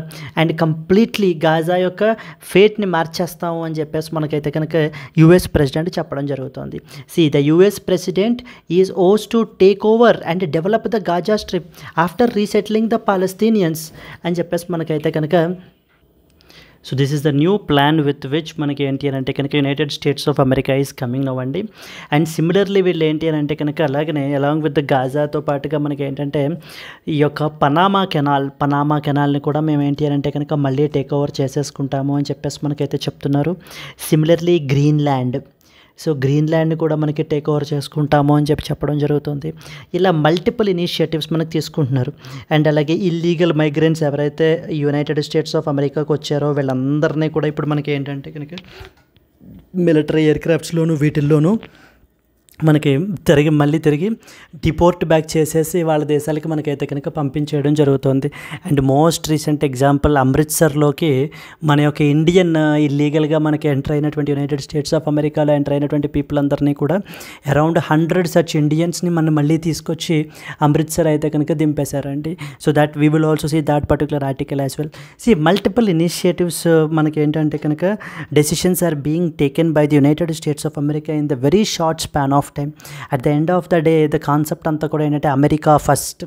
అండ్ కంప్లీట్లీ గాజా యొక్క ఫేట్ని మార్చేస్తాము అని చెప్పేసి మనకైతే కనుక యుఎస్ ప్రెసిడెంట్ చెప్పడం జరుగుతుంది. See the US president is owes to take over and develop the Gaza strip after resettling the Palestinians అని చెప్పేసి మనకైతే కనుక so this is the new plan with which మనకి ఏంటి అని అంటే కనుక United States of America is coming now అండి. అండ్ సిమిలర్లీ వీళ్ళు ఏంటి అని అంటే కనుక అలాగనే అలాంగ్ విత్ ద గాజాతో పాటుగా మనకి ఏంటంటే ఈ యొక్క పనామా కెనాల్ని కూడా మేము ఏంటి అని అంటే కనుక మళ్ళీ టేక్ ఓవర్ చేసేసుకుంటాము అని చెప్పేసి మనకైతే చెప్తున్నారు. Similarly Greenland. సో గ్రీన్లాండ్ కూడా మనకి టేక్ ఓవర్ చేసుకుంటాము అని చెప్పడం జరుగుతుంది. ఇలా మల్టిపుల్ ఇనిషియేటివ్స్ మనకు తీసుకుంటున్నారు. అండ్ అలాగే ఇల్లీగల్ మైగ్రెంట్స్ ఎవరైతే యునైటెడ్ స్టేట్స్ ఆఫ్ అమెరికాకు వచ్చారో వీళ్ళందరినీ కూడా ఇప్పుడు మనకి ఏంటంటే కనుక మిలిటరీ ఎయిర్క్రాఫ్ట్స్లోను వీటిల్లోనూ మనకి మళ్ళీ తిరిగి డిపోర్ట్ బ్యాక్ చేసేసి వాళ్ళ దేశాలకి మనకైతే కనుక పంపించేయడం జరుగుతుంది. అండ్ మోస్ట్ రీసెంట్ ఎగ్జాంపుల్ అమృత్సర్లోకి మన యొక్క ఇండియన్ ఇల్లీగల్గా మనకి ఎంటర్ అయినటువంటి యునైటెడ్ స్టేట్స్ ఆఫ్ అమెరికాలో ఎంటర్ అయినటువంటి పీపుల్ అందరినీ కూడా అరౌండ్ 100 సచ్ ఇండియన్స్ని మనం మళ్ళీ తీసుకొచ్చి అమృత్సర్ అయితే కనుక దింపేశారండి. So that we will also see that particular article as well. See multiple initiatives మనకి ఏంటంటే కనుక decisions are being taken by the United States of America in the very short span of time. At the end of the day the concept అంతా కూడా ఏంటంటే America first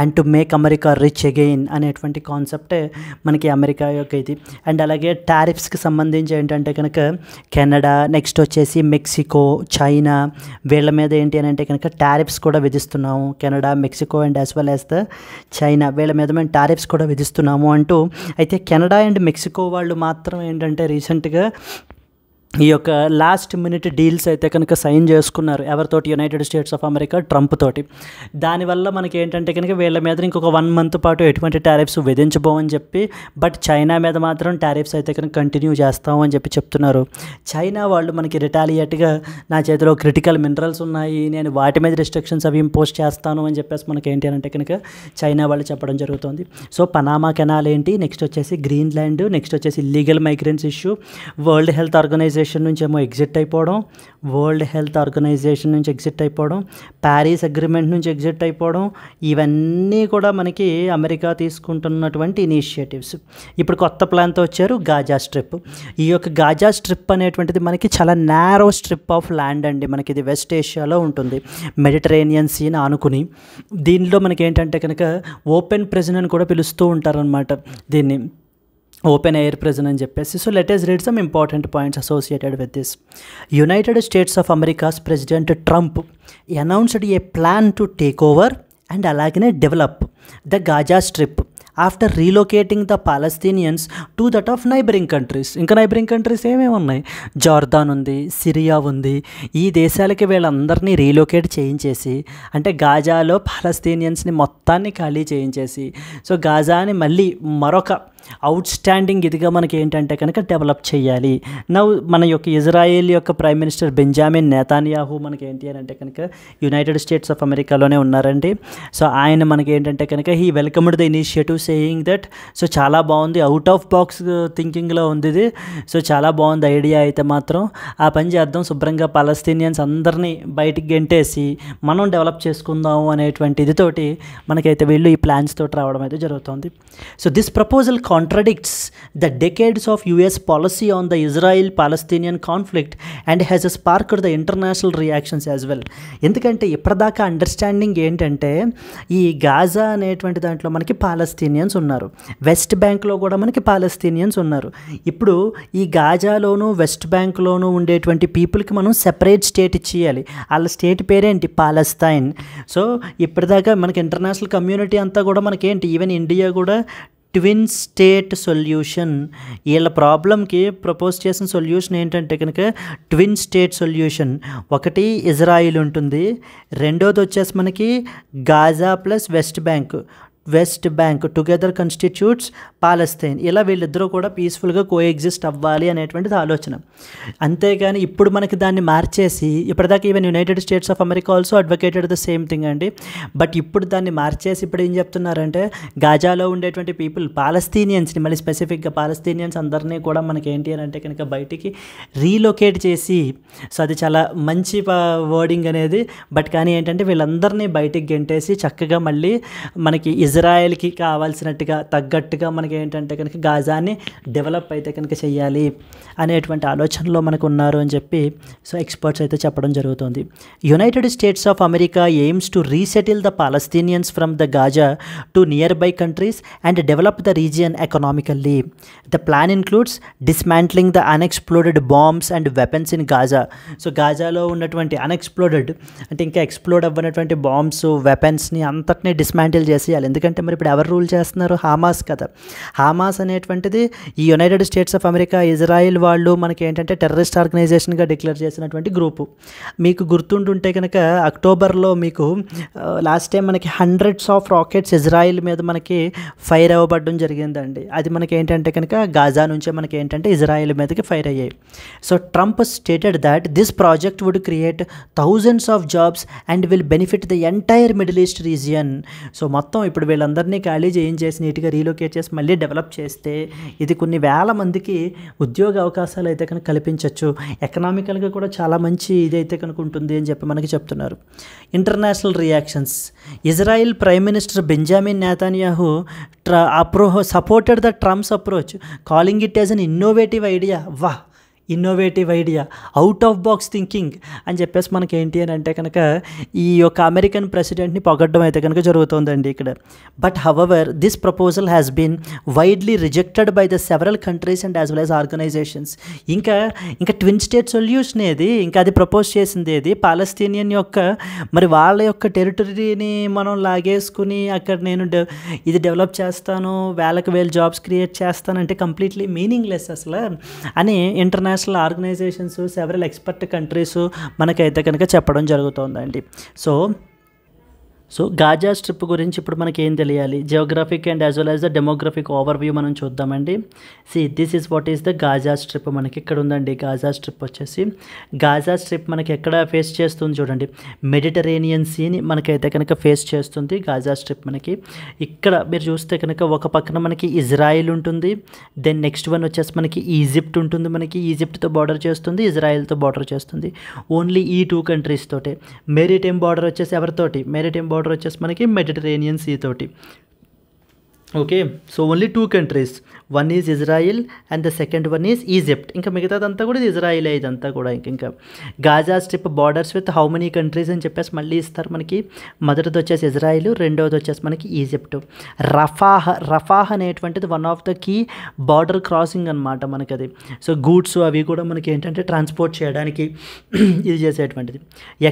and to make America rich again అనేటువంటి కాన్సెప్టే మనకి America యొక్క ఇది. And అలాగే టారిఫ్స్కి సంబంధించి ఏంటంటే కనుక కెనడా, నెక్స్ట్ వచ్చేసి మెక్సికో, చైనా వీళ్ళ మీద ఏంటి అని అంటే కనుక టారిఫ్స్ కూడా విధిస్తున్నాము. Canada, Mexico and as well as the China వీళ్ళ మీద మేము టారిఫ్స్ కూడా విధిస్తున్నాము అంటూ. అయితే కెనడా అండ్ మెక్సికో వాళ్ళు మాత్రం ఏంటంటే రీసెంట్గా ఈ యొక్క లాస్ట్ మినిట్ డీల్స్ అయితే కనుక సైన్ చేసుకున్నారు. ఎవరితోటి? United States of America Trump తోటి. దానివల్ల మనకి ఏంటంటే కనుక వీళ్ళ మీద ఇంకొక 1 మంత్ పాటు ఎటువంటి టారిఫ్స్ విధించబోమని చెప్పి, బట్ చైనా మీద మాత్రం టారిఫ్స్ అయితే కనుక కంటిన్యూ చేస్తాము అని చెప్తున్నారు. చైనా వాళ్ళు మనకి రిటాలియేట్గా నా చేతిలో క్రిటికల్ మినరల్స్ ఉన్నాయి, నేను వాటి మీద రిస్ట్రిక్షన్స్ అవి ఇంపోజ్ చేస్తాను అని చెప్పేసి మనకి ఏంటి అంటే కనుక చైనా వాళ్ళు చెప్పడం జరుగుతుంది. సో పనామా కెనాల్ ఏంటి, నెక్స్ట్ వచ్చేసి గ్రీన్లాండ్, నెక్స్ట్ వచ్చేసి illegal migrants issue, world health organisation నుంచి ఏమో ఎగ్జిట్ అయిపోవడం, ప్యారిస్ అగ్రిమెంట్ నుంచి ఎగ్జిట్ అయిపోవడం, ఇవన్నీ కూడా మనకి అమెరికా తీసుకుంటున్నటువంటి ఇనిషియేటివ్స్. ఇప్పుడు కొత్త ప్లాన్తో వచ్చారు గాజా స్ట్రిప్. ఈ యొక్క గాజా స్ట్రిప్ అనేటువంటిది మనకి చాలా నారో స్ట్రిప్ ఆఫ్ ల్యాండ్ అండి. మనకి ఇది వెస్ట్ ఏషియాలో ఉంటుంది, మెడిటరేనియన్ సీని ఆనుకుని. దీనిలో మనకి ఏంటంటే కనుక ఓపెన్ ప్రిజన్ అని కూడా పిలుస్తూ ఉంటారనమాట దీన్ని, ఓపెన్ ఎయిర్ ప్రిజన్ అని చెప్పేసి. So let us read some important points associated with this. United States of America's President Trump announced a plan to take over and అలాగనే develop the Gaza strip after relocating the Palestinians to that of neighbouring countries. ఇంకా neighbouring countries ఏమేమి ఉన్నాయి? జార్దాన్ ఉంది, Syria ఉంది. ఈ దేశాలకి వీళ్ళందరినీ relocate చేయించేసి, అంటే గాజాలో పాలస్తీనియన్స్ని మొత్తాన్ని ఖాళీ చేయించేసి, సో గాజాని మళ్ళీ మరొక అవుట్ స్టాండింగ్ ఇదిగా మనకి ఏంటంటే కనుక డెవలప్ చేయాలి. మన యొక్క ఇజ్రాయెల్ యొక్క ప్రైమ్ మినిస్టర్ బెంజామిన్ నెతాన్యాహు మనకి ఏంటి అని అంటే కనుక యునైటెడ్ స్టేట్స్ ఆఫ్ అమెరికాలోనే ఉన్నారండి. సో ఆయన మనకి ఏంటంటే కనుక he welcomed the initiative saying that, so చాలా బాగుంది, అవుట్ ఆఫ్ బాక్స్ థింకింగ్లో ఉంది ఇది, సో చాలా బాగుంది ఐడియా, అయితే మాత్రం ఆ పని చేద్దాం, శుభ్రంగా పాలస్తీనియన్స్ అందరినీ బయటికి గెంటేసి మనం డెవలప్ చేసుకుందాము అనేటువంటి ఇదితోటి మనకైతే వీళ్ళు ఈ ప్లాన్స్ తోటి రావడం అయితే జరుగుతుంది. So this proposal contradicts the decades of US policy on the Israel-Palestinian conflict and has sparked the international reactions as well. ఎందుకంటే ఇప్పటిదాకా అండర్స్టాండింగ్ ఏంటంటే ఈ గాజా అనేటువంటి దాంట్లో మనకి పాలస్తీనియన్స్ ఉన్నారు, వెస్ట్ బ్యాంక్లో కూడా మనకి పాలస్తీనియన్స్ ఉన్నారు. ఇప్పుడు ఈ గాజాలోను వెస్ట్ బ్యాంక్లోను ఉండేటువంటి పీపుల్కి మనం సెపరేట్ స్టేట్ ఇచ్చేయాలి. వాళ్ళ స్టేట్ పేరేంటి? పాలస్తైన్. సో ఇప్పటిదాకా మనకి ఇంటర్నేషనల్ కమ్యూనిటీ అంతా కూడా మనకేంటి, ఈవెన్ ఇండియా కూడా ట్విన్ స్టేట్ సొల్యూషన్, వీళ్ళ ప్రాబ్లంకి ప్రపోజ్ చేసిన సొల్యూషన్ ఏంటంటే కనుక ట్విన్ స్టేట్ సొల్యూషన్. ఒకటి ఇజ్రాయిల్ ఉంటుంది, రెండోది వచ్చేసి మనకి Gaza plus west bank together constitutes Palestine. ఇలా వీళ్ళిద్దరూ కూడా పీస్ఫుల్గా కోఎగ్జిస్ట్ అవ్వాలి అనేటువంటిది ఆలోచన. అంతేగాని ఇప్పుడు మనకి దాన్ని మార్చేసి, ఇప్పటిదాకా even United States of America also advocated the same thing అండి. బట్ ఇప్పుడు దాన్ని మార్చేసి ఇప్పుడు ఏం చెప్తున్నారంటే గాజాలో ఉండేటువంటి పీపుల్ పాలస్తీనియన్స్ని, మళ్ళీ స్పెసిఫిక్గా పాలస్తీనియన్స్ అందరినీ కూడా మనకి ఏంటి అని అంటే కనుక బయటికి రీలొకేట్ చేసి, సో అది చాలా మంచి వర్డింగ్ అనేది. బట్ కానీ ఏంటంటే వీళ్ళందరినీ బయటికి గెంటేసి చక్కగా మళ్ళీ మనకి ఇజ్రాయెల్కి కావాల్సినట్టుగా తగ్గట్టుగా మనకి ఏంటంటే కనుక గాజాని డెవలప్ అయితే కనుక చెయ్యాలి అనేటువంటి ఆలోచనలో మనకు ఉన్నారు అని చెప్పి సో ఎక్స్పర్ట్స్ అయితే చెప్పడం జరుగుతుంది. United States of America aims to resettle the Palestinians from the Gaza to nearby countries and develop the region economically. The plan includes dismantling the unexploded bombs and weapons in Gaza. So గాజాలో ఉన్నటువంటి unexploded అంటే ఇంకా explode అవ్వనటువంటి bombs, వెపన్స్ని అంతటినీ dismantle చేసేయాలి. ఎందుకంటే ఎందుకంటే మరి ఇప్పుడు ఎవరు రూల్ చేస్తున్నారు? హమాస్ కదా. హమాస్ అనేటువంటిది ఈ United States of America, Israel వాళ్ళు మనకి ఏంటంటే టెర్రరిస్ట్ ఆర్గనైజేషన్గా డిక్లేర్ చేసినటువంటి గ్రూపు. మీకు గుర్తుంటుంటే కనుక అక్టోబర్లో మీకు లాస్ట్ టైం మనకి హండ్రెడ్స్ ఆఫ్ రాకెట్స్ ఇజ్రాయిల్ మీద మనకి ఫైర్ అవ్వబడడం జరిగిందండి. అది మనకి ఏంటంటే కనుక గాజా నుంచే మనకి ఏంటంటే ఇజ్రాయిల్ మీదకి ఫైర్ అయ్యాయి. So Trump stated that this project would create thousands of jobs and will benefit the entire middle east region. So మొత్తం ఇప్పుడు వీళ్ళందరినీ ఖాళీ చేయించేసి నీట్గా రీలొకేట్ చేసి మళ్ళీ డెవలప్ చేస్తే ఇది కొన్ని వేల మందికి ఉద్యోగ అవకాశాలు అయితే కనుక కల్పించవచ్చు. ఎకనామికల్గా కూడా చాలా మంచి ఇదైతే కనుక ఉంటుంది అని చెప్పి మనకి చెప్తున్నారు. International reactions. Israel prime minister Benjamin Netanyahu supported the Trump's approach calling it as an innovative idea. Innovative idea, out of box thinking అని చెప్పేసి మనకి ఏంటి అని అంటే కనుక ఈ యొక్క అమెరికన్ ప్రెసిడెంట్ని పొగడ్డం అయితే కనుక జరుగుతుందండి ఇక్కడ. But however this proposal has been widely rejected by the several countries and as well as organisations. ఇంకా ట్విన్ స్టేట్ సొల్యూషన్ ఏది, ఇంకా అది ప్రపోజ్ చేసింది ఏది, పాలస్తీనియన్ యొక్క మరి వాళ్ళ యొక్క టెరిటరీని మనం లాగేసుకుని అక్కడ నేను ఇది డెవలప్ చేస్తాను, వేలకు వేలు జాబ్స్ క్రియేట్ చేస్తానంటే కంప్లీట్లీ మీనింగ్లెస్ అసలు అని international organisations, several expert countries మనకైతే కనుక చెప్పడం జరుగుతుందండి. సో గాజా స్ట్రిప్ గురించి ఇప్పుడు మనకి ఏం తెలియాలి? Geographic and as well as the demographic overview మనం చూద్దామండి. This is what is the Gaza strip. మనకి ఇక్కడ ఉందండి గాజా స్ట్రిప్ వచ్చేసి. గాజా స్ట్రిప్ మనకి ఎక్కడ ఫేస్ చేస్తుంది చూడండి, మెడిటరేనియన్ సీని మనకైతే కనుక ఫేస్ చేస్తుంది గాజా స్ట్రిప్. మనకి ఇక్కడ మీరు చూస్తే కనుక ఒక పక్కన మనకి ఇజ్రాయిల్ ఉంటుంది, దెన్ నెక్స్ట్ వన్ వచ్చేసి మనకి ఈజిప్ట్ ఉంటుంది. మనకి ఈజిప్ట్తో బార్డర్ చేస్తుంది, ఇజ్రాయిల్తో బార్డర్ చేస్తుంది. ఓన్లీ ఈ 2 కంట్రీస్ తోటే. మెరిటైమ్ బార్డర్ వచ్చేసి ఎవరితోటి? మెరిటైమ్ బార్డర్ వచ్చేసి మనకి మెడిటరేనియన్ సీ తోటి. Okay, so only 2 countries, one is Israel and the second one is Egypt. ఇంకా మిగతాదంతా కూడా ఇది ఇజ్రాయిలే. ఇదంతా కూడా ఇంకా Gaza strip borders with how many countries అని చెప్పేసి మళ్ళీ ఇస్తారు మనకి. మొదటిది వచ్చేసి ఇజ్రాయిల్, రెండవది వచ్చేసి మనకి ఈజిప్ట్. రఫాహ్ అనేటువంటిది one of the key border crossing అనమాట మనకి అది. సో గూడ్స్ అవి కూడా మనకి ఏంటంటే ట్రాన్స్పోర్ట్ చేయడానికి ఇది చేసేటువంటిది.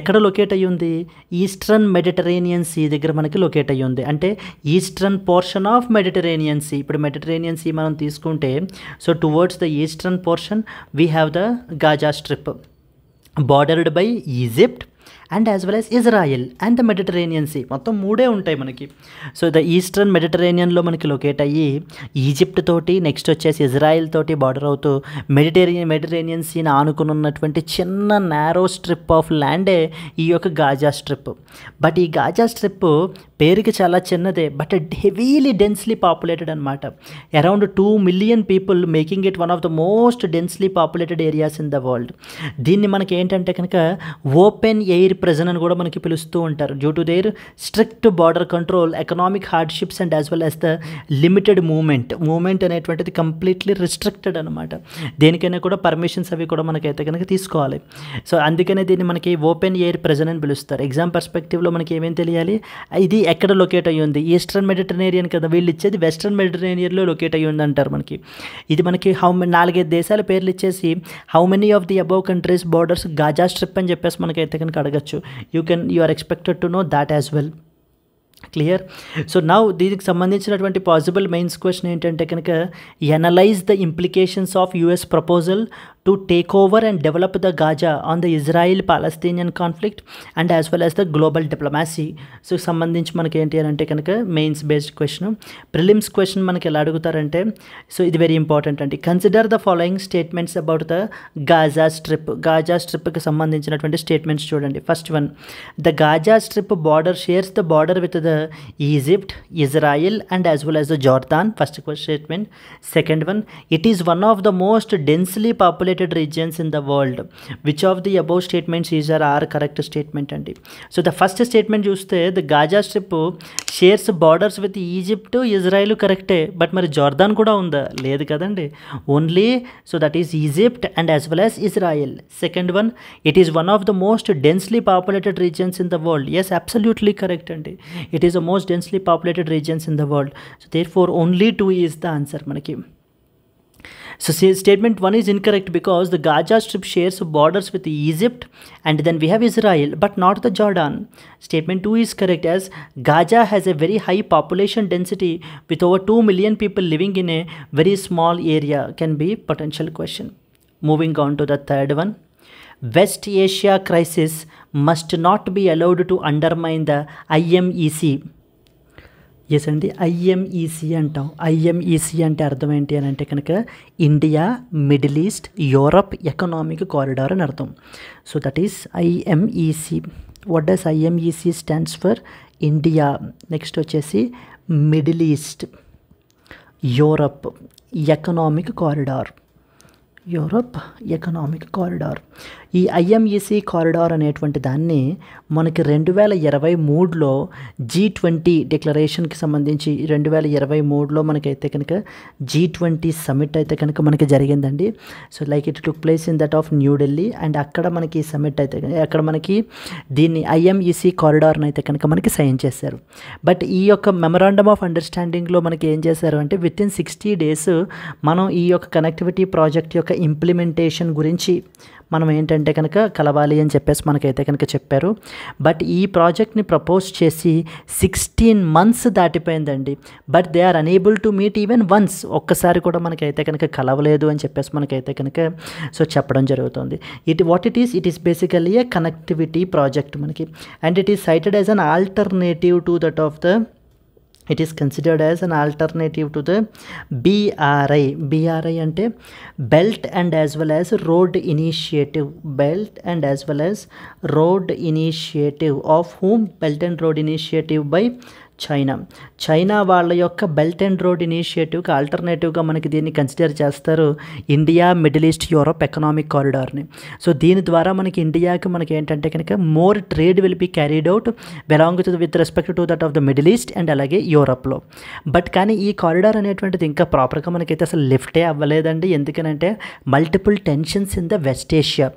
ఎక్కడ లొకేట్ అయ్యి ఉంది? ఈస్టర్న్ మెడిటరేనియన్ సీ దగ్గర మనకి లొకేట్ అయ్యి ఉంది. అంటే eastern portion of Mediterranean sea. ఇప్పుడు మెడిటరేనియన్ సీ మనం తీసుకుంటే so towards the eastern portion we have the Gaza strip bordered by Egypt and as well as Israel and the Mediterranean sea. మొత్తం 3 ఉంటాయి మనకి. సో ద ఈస్టర్న్ మెడిటరేనియన్లో మనకి locate అయ్యి Egypt తోటి, next వచ్చేసి ఇజ్రాయిల్ తోటి బార్డర్ అవుతూ మెడిటరేనియన్ సీని ఆనుకుని ఉన్నటువంటి చిన్న నారో స్ట్రిప్ ఆఫ్ ల్యాండే ఈ యొక్క గాజా స్ట్రిప్. బట్ ఈ గాజా స్ట్రిప్ పేరుకి చాలా చిన్నదే, బట్ హెవీలీ డెన్స్లీ పాపులేటెడ్ అనమాట. Around 2 million people, making it one of the most densely populated areas in the world. దీన్ని మనకి ఏంటంటే కనుక ఓపెన్ ఎయిర్ ప్రిజన్ అని కూడా మనకి పిలుస్తూ ఉంటారు. Due to their strict border control, economic hardships and as well as the limited movement అనేటువంటిది కంప్లీట్లీ రిస్ట్రిక్టెడ్ అనమాట. దేనికైనా కూడా పర్మిషన్స్ అవి కూడా మనకైతే కనుక తీసుకోవాలి. సో అందుకనే దీన్ని మనకి ఓపెన్ ఎయిర్ ప్రిజన్ అని పిలుస్తారు. ఎగ్జామ్ పర్స్పెక్టివ్లో మనకి ఏమేం తెలియాలి? ఇది ఎక్కడ లొకేట్ అయ్యి ఉంది? ఈస్టర్న్ మెడిటరేనియన్ కదా, వీళ్ళు ఇచ్చేది వెస్టర్న్ మెడిటరేనియన్లో లొకేట్ అయ్యి ఉంది అంటారు మనకి. ఇది మనకి 4-5 దేశాల పేర్లు ఇచ్చేసి how many of the above countries borders Gaza strip అని చెప్పేసి మనకైతే కనుక అడగచ్చు. You are expected to know that as well. Clear? So now దీనికి సంబంధించినటువంటి పాసిబుల్ మెయిన్స్ క్వశ్చన్ ఏంటంటే కనుక analyse the implications of US proposal to take over and develop the Gaza on the Israel Palestinian conflict and as well as the global diplomacy. So సంబంధించి మనకి ఏంటి అని అంటే కనుక mains based question. Prelims question మనకి ఎలా అడుగుతారంటే, so ఇది వెరీ ఇంపార్టెంట్ అండి. Consider the following statements about the Gaza strip. Gaza స్ట్రిప్కి సంబంధించినటువంటి స్టేట్మెంట్స్ చూడండి. First one, the Gaza strip border shares the border with the Egypt, Israel and as well as the Jordan. First statement. Second one, it is one of the most densely populated regions in the world. Which of the above statements is are correct statement andi? So the first statement చూస్తే the Gaza Strip shares borders with Egypt, Israel కరెక్టే, but మరి Jordan కూడా ఉందా? లేదు కదండి. Only so that is Egypt and as well as Israel. Second one, it is one of the most densely populated regions in the world. Yes, absolutely correct అండి. It is the most densely populated regions in the world. So therefore only 2 is the answer మనకి. So statement 1 is incorrect because the Gaza Strip shares borders with Egypt and then we have Israel but not the Jordan. Statement 2 is correct as Gaza has a very high population density with over 2 million people living in a very small area, can be potential question. Moving on to the third one. West Asia crisis must not be allowed to undermine the IMEC. Yes అండి, IMEC అంటాం. ఐఎంఈసీ అంటే అర్థం ఏంటి అని అంటే కనుక India, middle east, Europe economic corridor అని అర్థం. So that is IMEC. What does IMEC stands for? India, next వచ్చేసి middle east, Europe economic corridor. Europe economic corridor. ఈ ఐఎంఈసీ కారిడార్ అనేటువంటి దాన్ని మనకి 2023లో G20 డిక్లరేషన్కి సంబంధించి 2023లో మనకైతే కనుక G20 సమిట్ అయితే కనుక మనకి జరిగిందండి. So like it took place in that of New Delhi and అక్కడ మనకి సమిట్ అయితే అక్కడ మనకి దీన్ని ఐఎంఈసీ కారిడార్ని అయితే కనుక మనకి సైన్ చేశారు. బట్ ఈ యొక్క మెమరాండమ్ ఆఫ్ అండర్స్టాండింగ్లో మనకి ఏం చేశారు అంటే వితిన్ 60 days మనం ఈ యొక్క కనెక్టివిటీ ప్రాజెక్ట్ యొక్క ఇంప్లిమెంటేషన్ గురించి మనం ఏంటంటే కనుక కలవాలి అని చెప్పేసి మనకైతే కనుక చెప్పారు. బట్ ఈ ప్రాజెక్ట్ని ప్రపోజ్ చేసి 16 months దాటిపోయిందండి. But they are unable to meet even once. ఒక్కసారి కూడా మనకైతే కనుక కలవలేదు అని చెప్పేసి మనకైతే కనుక సో చెప్పడం జరుగుతుంది. It is basically a connectivity project మనకి. And it is cited as an alternative to that of the it is considered as an alternative to the BRI. BRI ante Belt and as well as Road Initiative. Belt and as well as Road Initiative. Of whom? Belt and Road Initiative by China వాళ్ళ యొక్క belt and road ఇనిషియేటివ్కి ఆల్టర్నేటివ్గా మనకి దీన్ని consider చేస్తారు India, middle east, Europe economic కారిడార్ని. So దీని ద్వారా మనకి ఇండియాకి మనకి ఏంటంటే కనుక more trade will be carried out belong to with respect to that of the middle east and అలాగే యూరప్లో. బట్ కానీ ఈ కారిడార్ అనేటువంటిది ఇంకా ప్రాపర్గా మనకైతే అసలు లిఫ్టే అవ్వలేదండి. ఎందుకనంటే multiple tensions in the west Asia.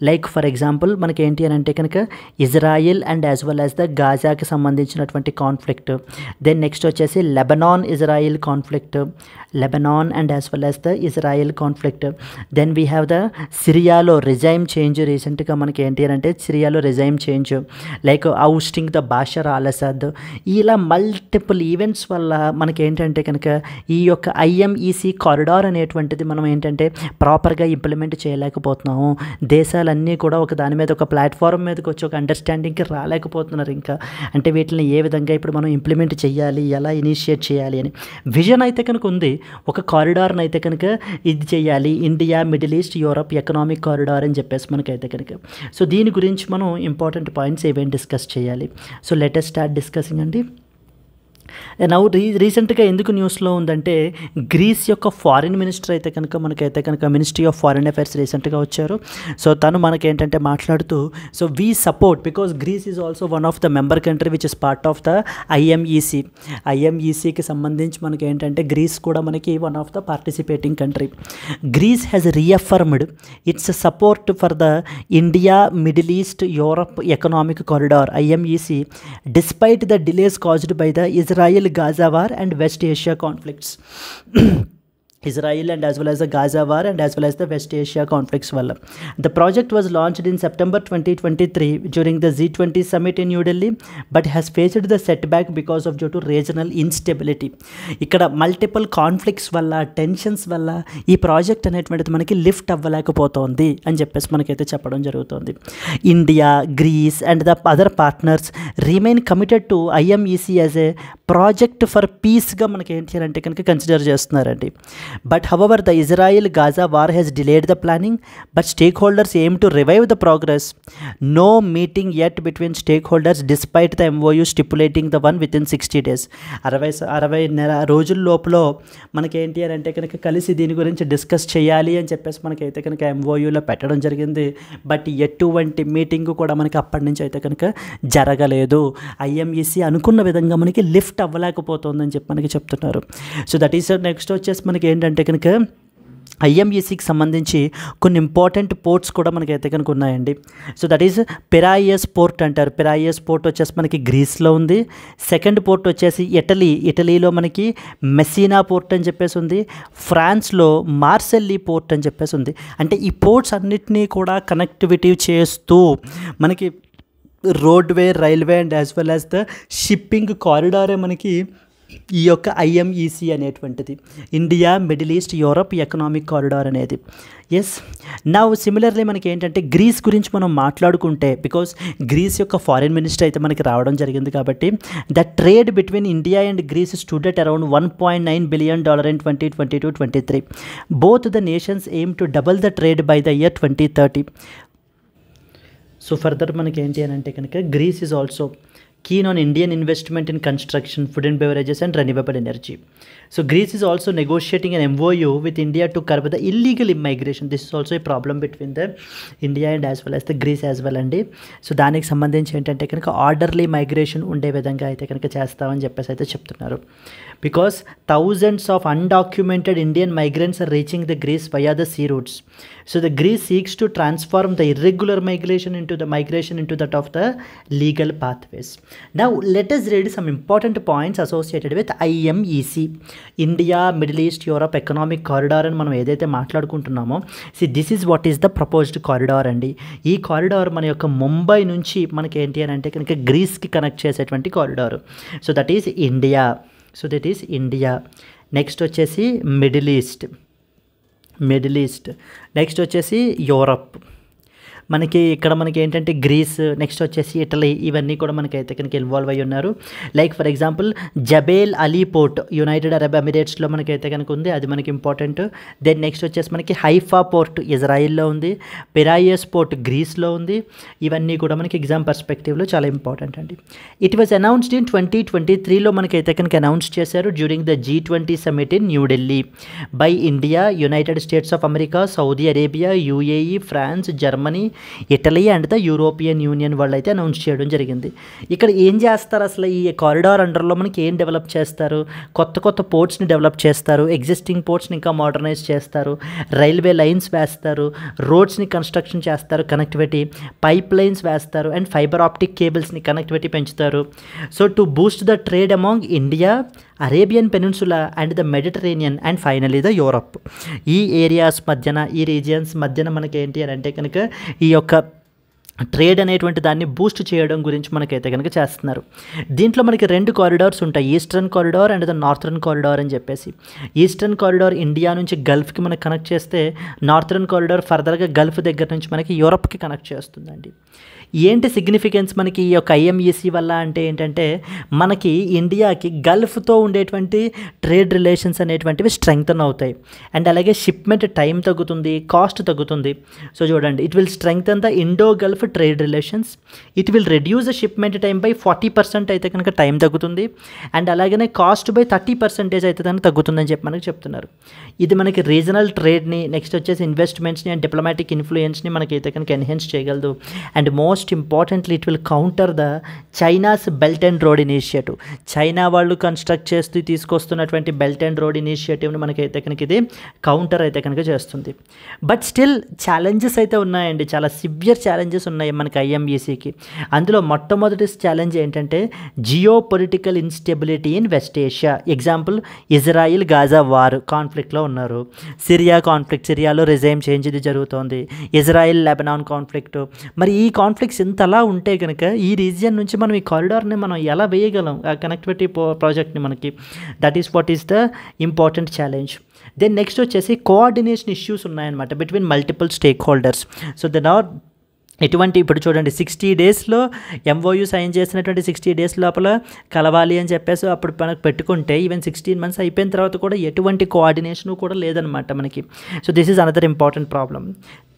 Like for example మనకి ఏంటి అని అంటే కనుక Israel and as well as the గాజాకి సంబంధించినటువంటి కాన్ఫ్లిక్ట్. దెన్ నెక్స్ట్ వచ్చేసి Lebanon Israel conflict. Lebanon and as well as the Israel conflict. Then we have the సిరియాలో regime change. రీసెంట్గా మనకి ఏంటి అని అంటే సిరియాలో regime change, like ousting the Bashar al Assad. ఇలా మల్టిపుల్ ఈవెంట్స్ వల్ల మనకి ఏంటంటే కనుక ఈ యొక్క ఐఎంఈసీ కారిడార్ అనేటువంటిది మనం ఏంటంటే ప్రాపర్గా ఇంప్లిమెంట్ చేయలేకపోతున్నాము. దేశాలన్నీ కూడా ఒక దాని మీద ఒక ప్లాట్ఫామ్ మీదకి వచ్చి ఒక అండర్స్టాండింగ్కి రాలేకపోతున్నారు. ఇంకా అంటే వీటిని ఏ విధంగా ఇప్పుడు మనం ఇంప్లిమెంట్ చేయాలి, ఎలా ఇనిషియేట్ చేయాలి అని విజన్ అయితే కనుక ఉంది. ఒక కారిడార్ని అయితే కనుక ఇది చేయాలి, India, middle east, Europe economic corridor అని చెప్పేసి మనకైతే కనుక. సో దీని గురించి మనం ఇంపార్టెంట్ పాయింట్స్ ఏవేంటి డిస్కస్ చేయాలి. So let us start discussing అండి. నౌ రీసెంట్గా ఎందుకు న్యూస్లో ఉందంటే గ్రీస్ యొక్క ఫారిన్ మినిస్టర్ అయితే కనుక మనకైతే కనుక మినిస్ట్రీ ఆఫ్ ఫారిన్ అఫైర్స్ రీసెంట్గా వచ్చారు. సో తను మనకేంటంటే మాట్లాడుతూ so we support because Greece is also one of the member country which is part of the IMEC. ఐఎంఈసీకి సంబంధించి మనకి ఏంటంటే గ్రీస్ కూడా మనకి one of the participating country. Greece has reaffirmed its support for the India, middle east, Europe economic corridor IMEC despite the delays caused by the Israel-Gaza war and West Asia conflicts. Israel and as well as the Gaza war and as well as the West Asia conflicts వల్ల. The project was launched in September 2023 during the G20 summit in New Delhi but has faced the setback because of due to regional instability. ఇక్కడ multiple conflicts వల్ల, tensions వల్ల ఈ project అనేటువంటిది మనకి lift అవ్వలేకపోతుంది అని చెప్పేసి మనకైతే చెప్పడం జరుగుతుంది. India, Greece and the other partners remain committed to IMEC as a project for పీస్గా మనకి ఏంటి అంటే కనుక కన్సిడర్ చేస్తున్నారండి. But however, the Israel-Gaza war has delayed the planning, but stakeholders aim to revive the progress. No meeting yet between stakeholders despite the MOU stipulating the one within 60 days. 60 రోజుల లోపల మనకేంటి అని అంటే కనుక కలిసి దీని గురించి డిస్కస్ చేయాలి అని చెప్పేసి మనకైతే కనుక MOUలో పెట్టడం జరిగింది. బట్ ఎటువంటి మీటింగ్ కూడా మనకి అప్పటి నుంచి అయితే కనుక జరగలేదు. IMEC అనుకున్న విధంగా మనకి లిఫ్ట్ అవ్వలేకపోతుందని చెప్పి మనకి చెప్తున్నారు. సో దట్ ఈస్ నెక్స్ట్ వచ్చేసి మనకి ఏంటంటే కనుక ఐఎంఈసీకి సంబంధించి కొన్ని ఇంపార్టెంట్ పోర్ట్స్ కూడా మనకైతే కనుక ఉన్నాయండి. సో దట్ ఈస్ పిరాయియస్ పోర్ట్ అంటారు. పిరాయియస్ పోర్ట్ వచ్చేసి మనకి గ్రీస్లో ఉంది. సెకండ్ పోర్ట్ వచ్చేసి ఇటలీలో మనకి మెస్సినా పోర్ట్ అని చెప్పేసి ఉంది. ఫ్రాన్స్లో మార్సెల్లీ పోర్ట్ అని చెప్పేసి ఉంది. అంటే ఈ పోర్ట్స్ అన్నిటినీ కూడా కనెక్టివిటీ చేస్తూ మనకి roadway, railway and as well as the shipping కారిడారే మనకి ఈ యొక్క ఐఎంఈసీ అనేటువంటిది, India middle east Europe economic corridor అనేది. ఎస్, నౌ సిమిలర్లీ మనకి ఏంటంటే గ్రీస్ గురించి మనం మాట్లాడుకుంటే, బికాస్ గ్రీస్ యొక్క ఫారిన్ మినిస్టర్ అయితే మనకి రావడం జరిగింది కాబట్టి, the trade between India and Greece stood at around $1.9 billion in 2022-23. Both the nations aim to double the trade by the year 2030. So further మనకి ఏంటి అని అంటే కనుక Greece is also keen on Indian investment in construction, food and beverages and renewable energy. So Greece is also negotiating an MOU with India to curb the illegal immigration. This is also a problem between the India and as well as the Greece as well అండి. So దానికి సంబంధించి ఏంటంటే కనుక orderly migration ఉండే విధంగా అయితే కనుక చేస్తామని చెప్పేసి అయితే చెప్తున్నారు. Because thousands of undocumented Indian migrants are reaching the Greece via the sea routes. So the Greece seeks to transform the irregular migration into that of the legal pathways. Now let us read some important points associated with IMEC, India Middle East Europe Economic Corridor అని మనం ఏదైతే మాట్లాడుకుంటున్నామో, this is what is the proposed corridor అండి. ఈ corridor మన యొక్క ముంబై నుంచి మనకి ఏంటి అని అంటే కనుక గ్రీస్కి కనెక్ట్ చేసేటువంటి corridor. So that is India. Next వచ్చేసి మిడిల్ ఈస్ట్, నెక్స్ట్ వచ్చేసి యూరప్, మనకి ఇక్కడ మనకి ఏంటంటే గ్రీస్, నెక్స్ట్ వచ్చేసి ఇటలీ, ఇవన్నీ కూడా మనకైతే కనుక ఇన్వాల్వ్ అయ్యి ఉన్నారు. Like for example Jebel Ali port United Arab ఎమిరేట్స్లో మనకైతే కనుక ఉంది, అది మనకి ఇంపార్టెంట్. దెన్ నెక్స్ట్ వచ్చేసి మనకి హైఫా పోర్ట్ ఇజ్రాయిల్లో ఉంది, పిరాయియస్ పోర్ట్ గ్రీస్లో ఉంది. ఇవన్నీ కూడా మనకి ఎగ్జామ్ పర్స్పెక్టివ్లో చాలా ఇంపార్టెంట్ అండి. ఇట్ వాజ్ అనౌన్స్డ్ ఇన్ 2023లో మనకైతే కనుక అనౌన్స్ చేశారు during the G20 summit in New Delhi by India, United States of America, Saudi Arabia, UAE, France, Germany, Italy and the European union వాళ్ళు అయితే అనౌన్స్ చేయడం జరిగింది. ఇక్కడ ఏం చేస్తారు అసలు ఈ కారిడార్ అండర్లో మనకి ఏం డెవలప్ చేస్తారు? కొత్త పోర్ట్స్ని డెవలప్ చేస్తారు, ఎగ్జిస్టింగ్ పోర్ట్స్ని ఇంకా మోడర్నైజ్ చేస్తారు, రైల్వే లైన్స్ వేస్తారు, రోడ్స్ని కన్స్ట్రక్షన్ చేస్తారు, కనెక్టివిటీ పైప్ లైన్స్ వేస్తారు అండ్ ఫైబర్ ఆప్టిక్ కేబుల్స్ని కనెక్టివిటీ పెంచుతారు. So to Boost the trade among India, Arabian peninsula and the Mediterranean and finally the Europe. ఈ ఏరియాస్ మధ్యన, ఈ రీజియన్స్ మధ్యన మనకి ఏంటి అని అంటే కనుక ఈ యొక్క ట్రేడ్ అనేటువంటి దాన్ని బూస్ట్ చేయడం గురించి మనకైతే కనుక చేస్తున్నారు. దీంట్లో మనకి 2 కారిడార్స్ ఉంటాయి, eastern corridor and the northern corridor అని చెప్పేసి. ఈస్టర్న్ కారిడార్ ఇండియా నుంచి గల్ఫ్కి మనకి కనెక్ట్ చేస్తే, నార్థర్న్ కారిడార్ ఫర్దర్గా గల్ఫ్ దగ్గర నుంచి మనకి యూరప్కి కనెక్ట్ చేస్తుందండి. ఏంటి సిగ్నిఫికెన్స్ మనకి ఈ యొక్క ఐఎంఈసీ వల్ల అంటే ఏంటంటే, మనకి ఇండియాకి గల్ఫ్తో ఉండేటువంటి ట్రేడ్ రిలేషన్స్ అనేటువంటివి స్ట్రెంగ్తన్ అవుతాయి అండ్ అలాగే షిప్మెంట్ టైం తగ్గుతుంది, కాస్ట్ తగ్గుతుంది. సో చూడండి, it will strengthen the Indo Gulf trade relations, it will reduce the shipment time by 40% అయితే కనుక టైం తగ్గుతుంది అండ్ అలాగనే కాస్ట్ బై 30% అయితే దాన్ని తగ్గుతుందని చెప్పి మనకి చెప్తున్నారు. ఇది మనకి రీజనల్ ట్రేడ్ని, నెక్స్ట్ వచ్చేసి ఇన్వెస్ట్మెంట్స్ని అండ్ డిప్లొమాటిక్ ఇన్ఫ్లుయెన్స్ని మనకైతే కనుక ఎన్హాన్స్ చేయగలదు. And most importantly it will counter the China's belt and road initiative. China వాళ్ళు కన్స్ట్రక్ట్ చేస్తూ తీసుకొస్తున్నటువంటి బెల్ట్ అండ్ రోడ్ ఇనిషియేటివ్ని మనకైతే కనుక ఇది కౌంటర్ అయితే కనుక చేస్తుంది. బట్ స్టిల్ ఛాలెంజెస్ అయితే ఉన్నాయండి, చాలా సివియర్ ఛాలెంజెస్ ఉన్నాయి మనకి ఐఎంఈసీకి. అందులో మొట్టమొదటి ఛాలెంజ్ ఏంటంటే geo political instability in west Asia. Example, Israel Gaza war కాన్ఫ్లిక్ట్లో ఉన్నారు, సిరియా కాన్ఫ్లిక్ట్, సిరియాలో రిజైమ్ చేంజ్ ఇది జరుగుతోంది, ఇజ్రాయిల్ లెబనాన్ కాన్ఫ్లిక్ట్. మరి ఈ కాన్ఫ్లిక్ట్స్ ఇంతలా ఉంటే కనుక ఈ రీజియన్ నుంచి మనం ఈ కారిడార్ని మనం ఎలా వేయగలం, ఆ కనెక్టివిటీ ప్రాజెక్ట్ని మనకి? That is what is the important challenge. Then next వచ్చేసి కోఆర్డినేషన్ ఇష్యూస్ ఉన్నాయన్నమాట between multiple stakeholders. So then are ఎటువంటి, ఇప్పుడు చూడండి 60 డేస్లో ఎంఓయూ సైన్ చేసినటువంటి 60 డేస్ లోపల కలవాలి అని చెప్పేసి అప్పుడు మనకు పెట్టుకుంటే, ఈవెన్ 16 months అయిపోయిన తర్వాత కూడా ఎటువంటి కోఆర్డినేషన్ కూడా లేదనమాట మనకి. So this is another important problem.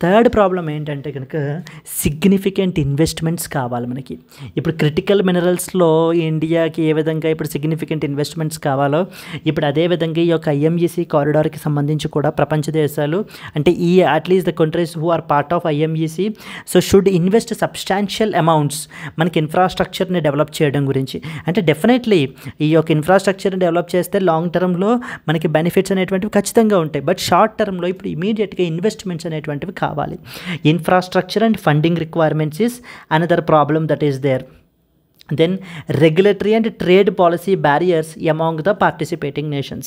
Third problem ఏంటంటే కనుక సిగ్నిఫికెంట్ ఇన్వెస్ట్మెంట్స్ కావాలి మనకి. ఇప్పుడు క్రిటికల్ మినరల్స్లో ఇండియాకి ఏ విధంగా ఇప్పుడు సిగ్నిఫికెంట్ ఇన్వెస్ట్మెంట్స్ కావాలో ఇప్పుడు అదే విధంగా ఈ యొక్క ఐఎంఈసీ కారిడార్కి సంబంధించి కూడా ప్రపంచ దేశాలు అంటే ఈ at least the countries who are part of IMEC so should invest substantial amounts మనకి ఇన్ఫ్రాస్ట్రక్చర్ని డెవలప్ చేయడం గురించి. అంటే డెఫినెట్లీ ఈ యొక్క ఇన్ఫ్రాస్ట్రక్చర్ని డెవలప్ చేస్తే లాంగ్ టర్మ్లో మనకి బెనిఫిట్స్ అనేటువంటివి ఖచ్చితంగా ఉంటాయి. బట్ షార్ట్ టర్మ్లో ఇప్పుడు ఇమీడియట్గా ఇన్వెస్ట్మెంట్స్ అనేటువంటివి కావాలి. Infrastructure and funding requirements is another problem that is there. Then regulatory and trade policy barriers among the participating nations.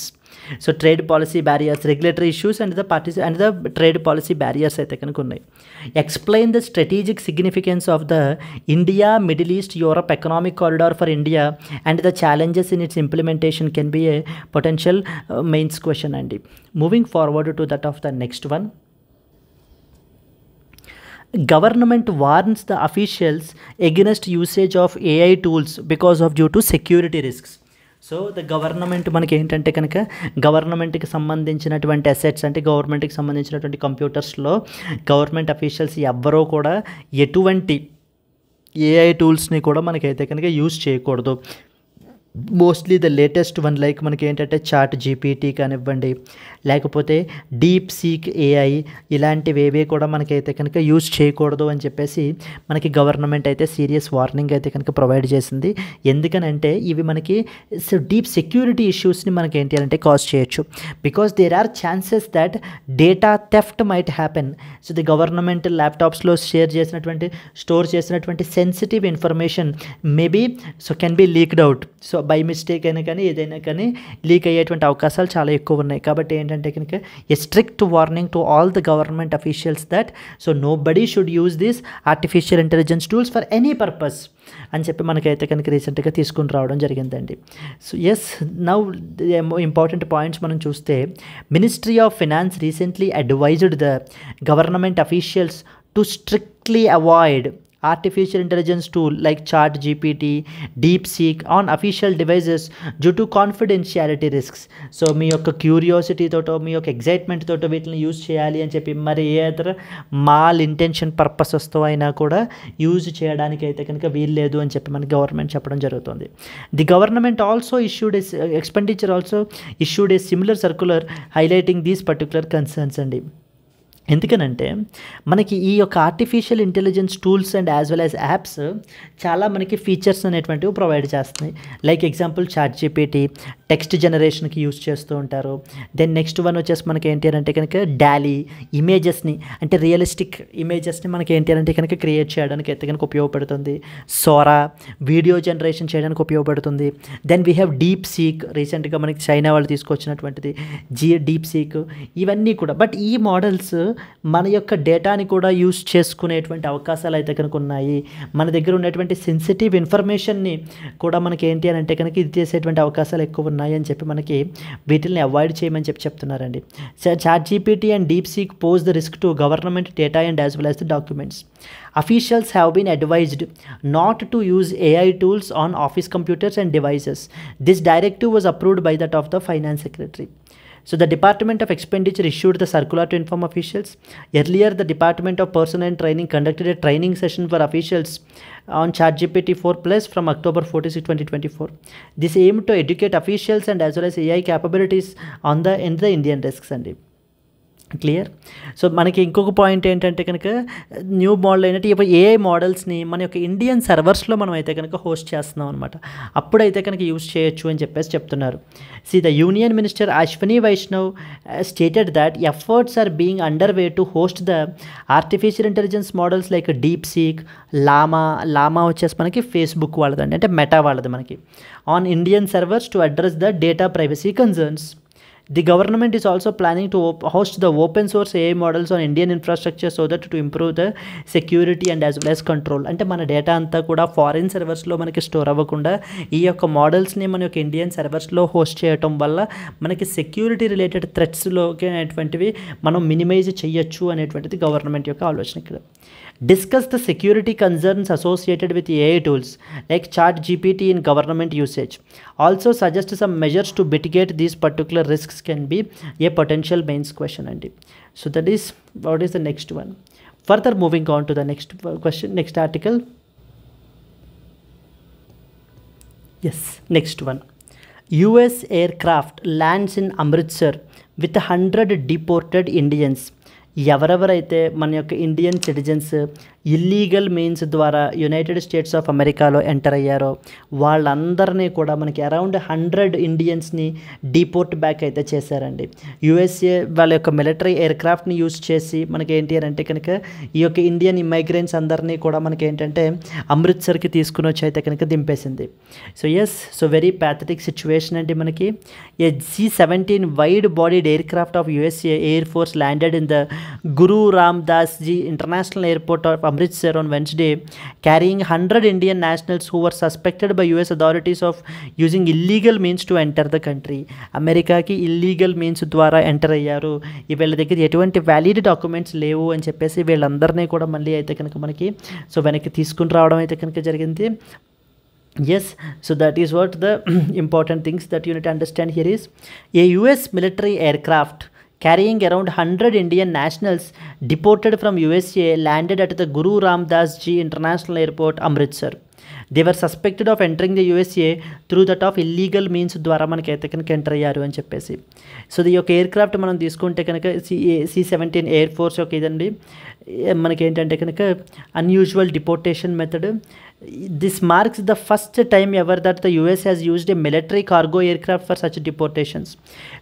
So trade policy barriers, regulatory issues and the trade policy barriers అయితే కనుక ఉన్నాయి. Explain the strategic significance of the India Middle East Europe economic corridor for India and the challenges in its implementation can be a potential mains question అండి. Moving forward to that of the next one. Government warns the officials against usage of AI tools because of due to security risks. So the government మనకి ఏంటంటే కనుక గవర్నమెంట్కి సంబంధించినటువంటి assets అంటే గవర్నమెంట్కి సంబంధించినటువంటి కంప్యూటర్స్లో government officials ఎవ్వరూ కూడా ఎటువంటి ఏఐ టూల్స్ని కూడా మనకైతే కనుక యూజ్ చేయకూడదు. Mostly the latest one like మనకి ఏంటంటే చాట్ జీపీటీ కానివ్వండి లేకపోతే డీప్ సీక్ ఏఐ ఇలాంటివి ఏవే కూడా మనకైతే కనుక యూజ్ చేయకూడదు అని చెప్పేసి మనకి గవర్నమెంట్ అయితే సీరియస్ వార్నింగ్ అయితే కనుక ప్రొవైడ్ చేసింది. ఎందుకనంటే ఇవి మనకి డీప్ సెక్యూరిటీ ఇష్యూస్ని మనకి ఏంటి అంటే కాజ్ చేయొచ్చు. Because there are chances that data theft might happen. So the government ల్యాప్టాప్స్లో స్టోర్ చేసినటువంటి sensitive information maybe so can be leaked out. So by mistake అయినా కానీ ఏదైనా కానీ లీక్ అయ్యేటువంటి అవకాశాలు చాలా ఎక్కువ ఉన్నాయి. కాబట్టి ఏంటంటే కనుక a strict warning to all the government officials that so nobody should use this artificial intelligence tools for any purpose అని చెప్పి మనకైతే కనుక రీసెంట్గా తీసుకుని రావడం జరిగిందండి. So yes now important points మనం చూస్తే ministry of finance recently advised the government officials to strictly avoid artificial intelligence tool like chat gpt DeepSeek on official devices due to confidentiality risks. So మీ యొక్క curiosity తోటో మీ యొక్క excitement తోటో వీటిని use చేయాలి అని చెప్పి మరి ఏ ఇతర మాల్ ఇంటెన్షన్ పర్పసెస్తో అయినా కూడా యూజ్ చేయడానికి అయితే కనుక వీల్లేదు అని చెప్పి మనకి గవర్నమెంట్ చెప్పడం జరుగుతుంది. The government also expenditure also issued a similar circular highlighting these particular concerns అండి. ఎందుకనంటే మనకి ఈ యొక్క artificial intelligence tools and as well as apps చాలా మనకి ఫీచర్స్ అనేటువంటివి ప్రొవైడ్ చేస్తున్నాయి. Like example ChatGPT text జనరేషన్కి యూజ్ చేస్తూ ఉంటారు. దెన్ నెక్స్ట్ వన్ వచ్చేసి మనకి ఏంటి అంటే కనుక డాలీ ఇమేజెస్ని అంటే రియలిస్టిక్ ఇమేజెస్ని మనకి ఏంటి అంటే కనుక క్రియేట్ చేయడానికి అయితే కనుక ఉపయోగపడుతుంది. సోరా వీడియో జనరేషన్ చేయడానికి ఉపయోగపడుతుంది. Then we have DeepSeek రీసెంట్గా మనకి చైనా వాళ్ళు తీసుకొచ్చినటువంటిది డీప్ సీక్ ఇవన్నీ కూడా. బట్ ఈ మోడల్స్ మన యొక్క డేటాని కూడా యూజ్ చేసుకునేటువంటి అవకాశాలు అయితే కనుక ఉన్నాయి. మన దగ్గర ఉన్నటువంటి సెన్సిటివ్ ఇన్ఫర్మేషన్ని కూడా మనకి ఏంటి అని అంటే కనుక ఇది చేసేటువంటి అవకాశాలు ఎక్కువ ఉన్నాయి అని చెప్పి మనకి వీటిని అవాయిడ్ చేయమని చెప్తున్నారండి. ChatGPT and DeepSeek pose the risk to government data and as well as the documents. Officials have been advised not to use AI tools on office computers and devices. This directive was approved by that of the Finance Secretary. So the Department of Expenditure issued the circular to inform officials. Earlier, the Department of Personnel and Training conducted a training session for officials on ChatGPT 4 Plus from October 46, 2024. This aimed to educate officials and as well as AI capabilities in the Indian risks. Clear. So మనకి ఇంకొక point ఏంటంటే కనుక new model అయినట్టు ఇప్పుడు AI మోడల్స్ని మన యొక్క Indian సర్వర్స్లో మనం అయితే కనుక హోస్ట్ చేస్తున్నాం అనమాట. అప్పుడైతే కనుక యూజ్ చేయొచ్చు అని చెప్పేసి చెప్తున్నారు. See the union minister Ashwini Vaishnaw stated that efforts are being under way to host the artificial intelligence models like DeepSeek Llama వచ్చేసి మనకి ఫేస్బుక్ వాళ్ళదండి అంటే మెటా వాళ్ళది మనకి on Indian servers to address the data privacy concerns. The government is also planning to host the open source AI models on Indian infrastructure so that to improve the security and as well as control. అంటే మన data అంతా కూడా foreign సర్వర్స్లో మనకి store అవ్వకుండా ఈ యొక్క మోడల్స్ని మన యొక్క ఇండియన్ సర్వర్స్లో హోస్ట్ చేయటం వల్ల మనకి సెక్యూరిటీ రిలేటెడ్ థ్రెట్స్లోకి అనేటువంటివి మనం మినిమైజ్ చేయొచ్చు అనేటువంటిది గవర్నమెంట్ యొక్క ఆలోచన ఇక్కడ. Discuss the security concerns associated with AI tools like ChatGPT in government usage. Also suggest some measures to mitigate these particular risks can be a potential mains question అండి. So that is what is the next one. Further moving on to the next question, next article. Yes, next one. US aircraft lands in Amritsar with 100 deported Indians. ఎవరెవరైతే మన యొక్క Indian citizens illegal means ద్వారా United States of అమెరికాలో enter అయ్యారో వాళ్ళందరినీ కూడా మనకి around 100 ఇండియన్స్ని deport back అయితే చేశారండి. యుఎస్ఏ వాళ్ళ యొక్క మిలిటరీ ఎయిర్క్రాఫ్ట్ని యూజ్ చేసి మనకి ఏంటి అని అంటే కనుక ఈ యొక్క ఇండియన్ ఇమైగ్రెంట్స్ అందరినీ కూడా మనకి ఏంటంటే అమృత్సర్కి తీసుకుని వచ్చి అయితే కనుక దింపేసింది. So so very pathetic situation అండి. మనకి a C-17 wide bodied aircraft of USA air force landed in the Guru Ram Das Ji International Airport of Amritsar on Wednesday, carrying 100 Indian nationals who were suspected by US authorities of using illegal means to enter the country. అమెరికాకి illegal means ద్వారా enter అయ్యారు, వీళ్ళ దగ్గర ఎటువంటి valid documents లేవు అని చెప్పేసి వీళ్ళందరినీ కూడా మళ్ళీ అయితే కనుక మనకి వెనక్కి తీసుకుని రావడం అయితే కనుక జరిగింది. Yes, so that is what the important things that you need to understand here is a US military aircraft carrying around 100 Indian nationals deported from USA landed at the Guru Ram Das Ji International Airport, Amritsar. They were suspected of entering the USA through that of illegal means ద్వారా మనకి అయితే కనుక enter అయ్యారు అని చెప్పేసి. So ఈ యొక్క aircraft మనం తీసుకుంటే కనుక C-17 ఎయిర్ ఫోర్స్ యొక్క ఇదండి. మనకి ఏంటంటే కనుక unusual deportation method. This marks the first time ever that the US has used a military cargo aircraft for such deportations.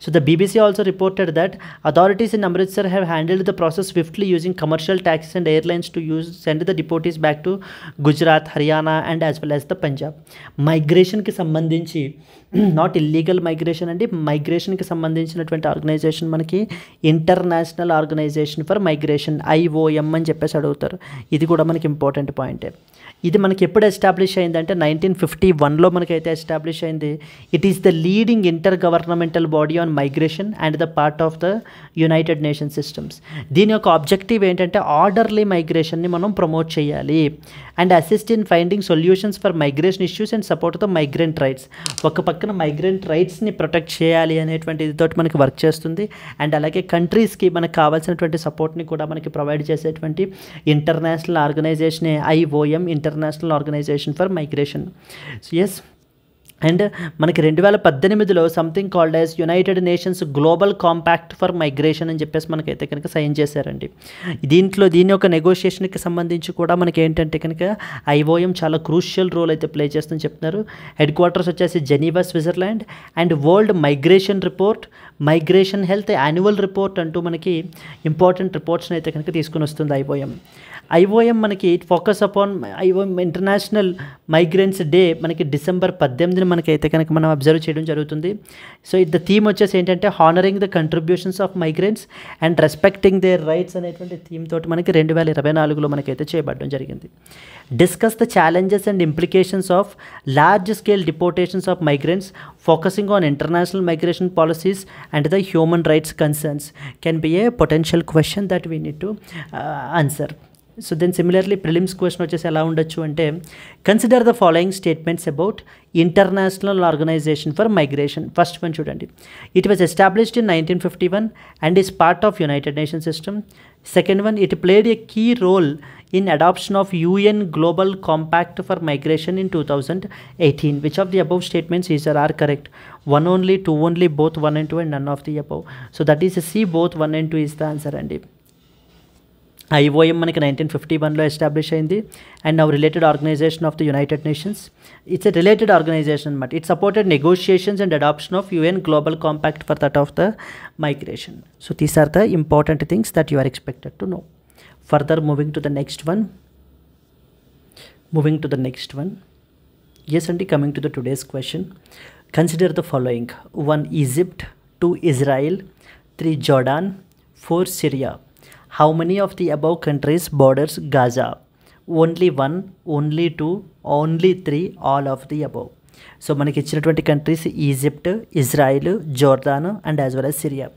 So the BBC also reported that authorities in Amritsar have handled the process swiftly using commercial taxis and airlines to send the deportees back to Gujarat, Haryana and as well as the Punjab. Migration ki sambandhinchi not illegal migration అండి, మైగ్రేషన్కి సంబంధించినటువంటి organisation మనకి international organisation for migration IOM అని చెప్పేసి అడుగుతారు. ఇది కూడా మనకి ఇంపార్టెంట్ పాయింటే. ఇది మనకి ఎప్పుడు ఎస్టాబ్లిష్ అయిందంటే 1951లో మనకైతే ఎస్టాబ్లిష్ అయింది. It is the leading inter governmental body on migration and the part of the United nation systems. దీని యొక్క ఆబ్జెక్టివ్ ఏంటంటే ఆర్డర్లీ మైగ్రేషన్ని మనం ప్రమోట్ చేయాలి and assist in finding solutions for migration issues and support the migrant rights. ఒక పక్కన migrant రైట్స్ని protect చేయాలి అనేటువంటి ఇదితో మనకి వర్క్ చేస్తుంది అండ్ అలాగే కంట్రీస్కి మనకు కావాల్సినటువంటి సపోర్ట్ని కూడా మనకి ప్రొవైడ్ చేసేటువంటి international organization IOM, international organisation for migration. Yes, and మనకి 2018లో something called as United Nations global compact for migration అని చెప్పేసి మనకైతే కనుక సైన్ చేశారండి. దీని యొక్క నెగోషియేషన్కి సంబంధించి కూడా మనకి ఏంటంటే కనుక IOM చాలా క్రూషియల్ రోల్ అయితే ప్లే చేస్తుందని చెప్తున్నారు. హెడ్ క్వార్టర్స్ వచ్చేసి Geneva, Switzerland and world migration report, migration health annual report అంటూ మనకి ఇంపార్టెంట్ రిపోర్ట్స్ని అయితే కనుక తీసుకుని వస్తుంది IOM మనకి focus upon IOM international migrants day మనకి December 18 మనకైతే కనుక మనం అబ్జర్వ్ చేయడం జరుగుతుంది. సో ద థీమ్ వచ్చేసి ఏంటంటే honouring the contributions of migrants and respecting their rights అనేటువంటి థీమ్ తోటి మనకి 2024లో మనకైతే చేయబడడం జరిగింది. Discuss the challenges and implications of large scale deportations of migrants focusing on international migration policies and the human rights concerns can be a potential question that we need to answer. So then similarly prelims question వచ్చేసి ఎలా ఉండొచ్చు అంటే consider the following statements about international organisation for migration. First one చూడండి, it was established in 1951 and is part of United Nation system. Second one, it played a key role in adoption of UN Global Compact for Migration in 2018. Which of the above statements are correct? One only, two only, both one and two, and none of the above. So that is C, both one and two is the answer. And IOM మనకి 1951లో establish అయింది and now related organization of the United Nations. It's a related organization అనమాట. It supported negotiations and adoption of UN global compact for that of the migration. So these are the important things that you are expected to know. Further moving to the next one. Yes, and coming to the today's question, consider the following: 1 Egypt, 2 Israel, 3 Jordan, 4 Syria. How many of the above countries borders Gaza? Only 1, only 2, only 3, all of the above. So మనకి ఇచ్చినటువంటి countries Egypt, Israel, Jordan and as well as Syria.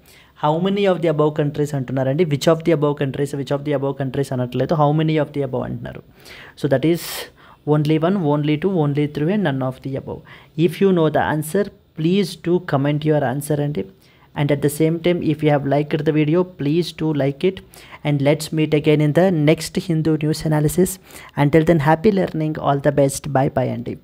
How many of the above countries అంటున్నారండి. Which of the above countries అనట్లేదు, how many of the above అంటున్నారు. So that is only 1, only 2, only 3 and none of the above. If you know the answer please to comment your answer అండి. And at the same time, if you have liked the video, please do like it, and let's meet again in the next Hindu news analysis. Until then, happy learning, all the best, bye bye Andy.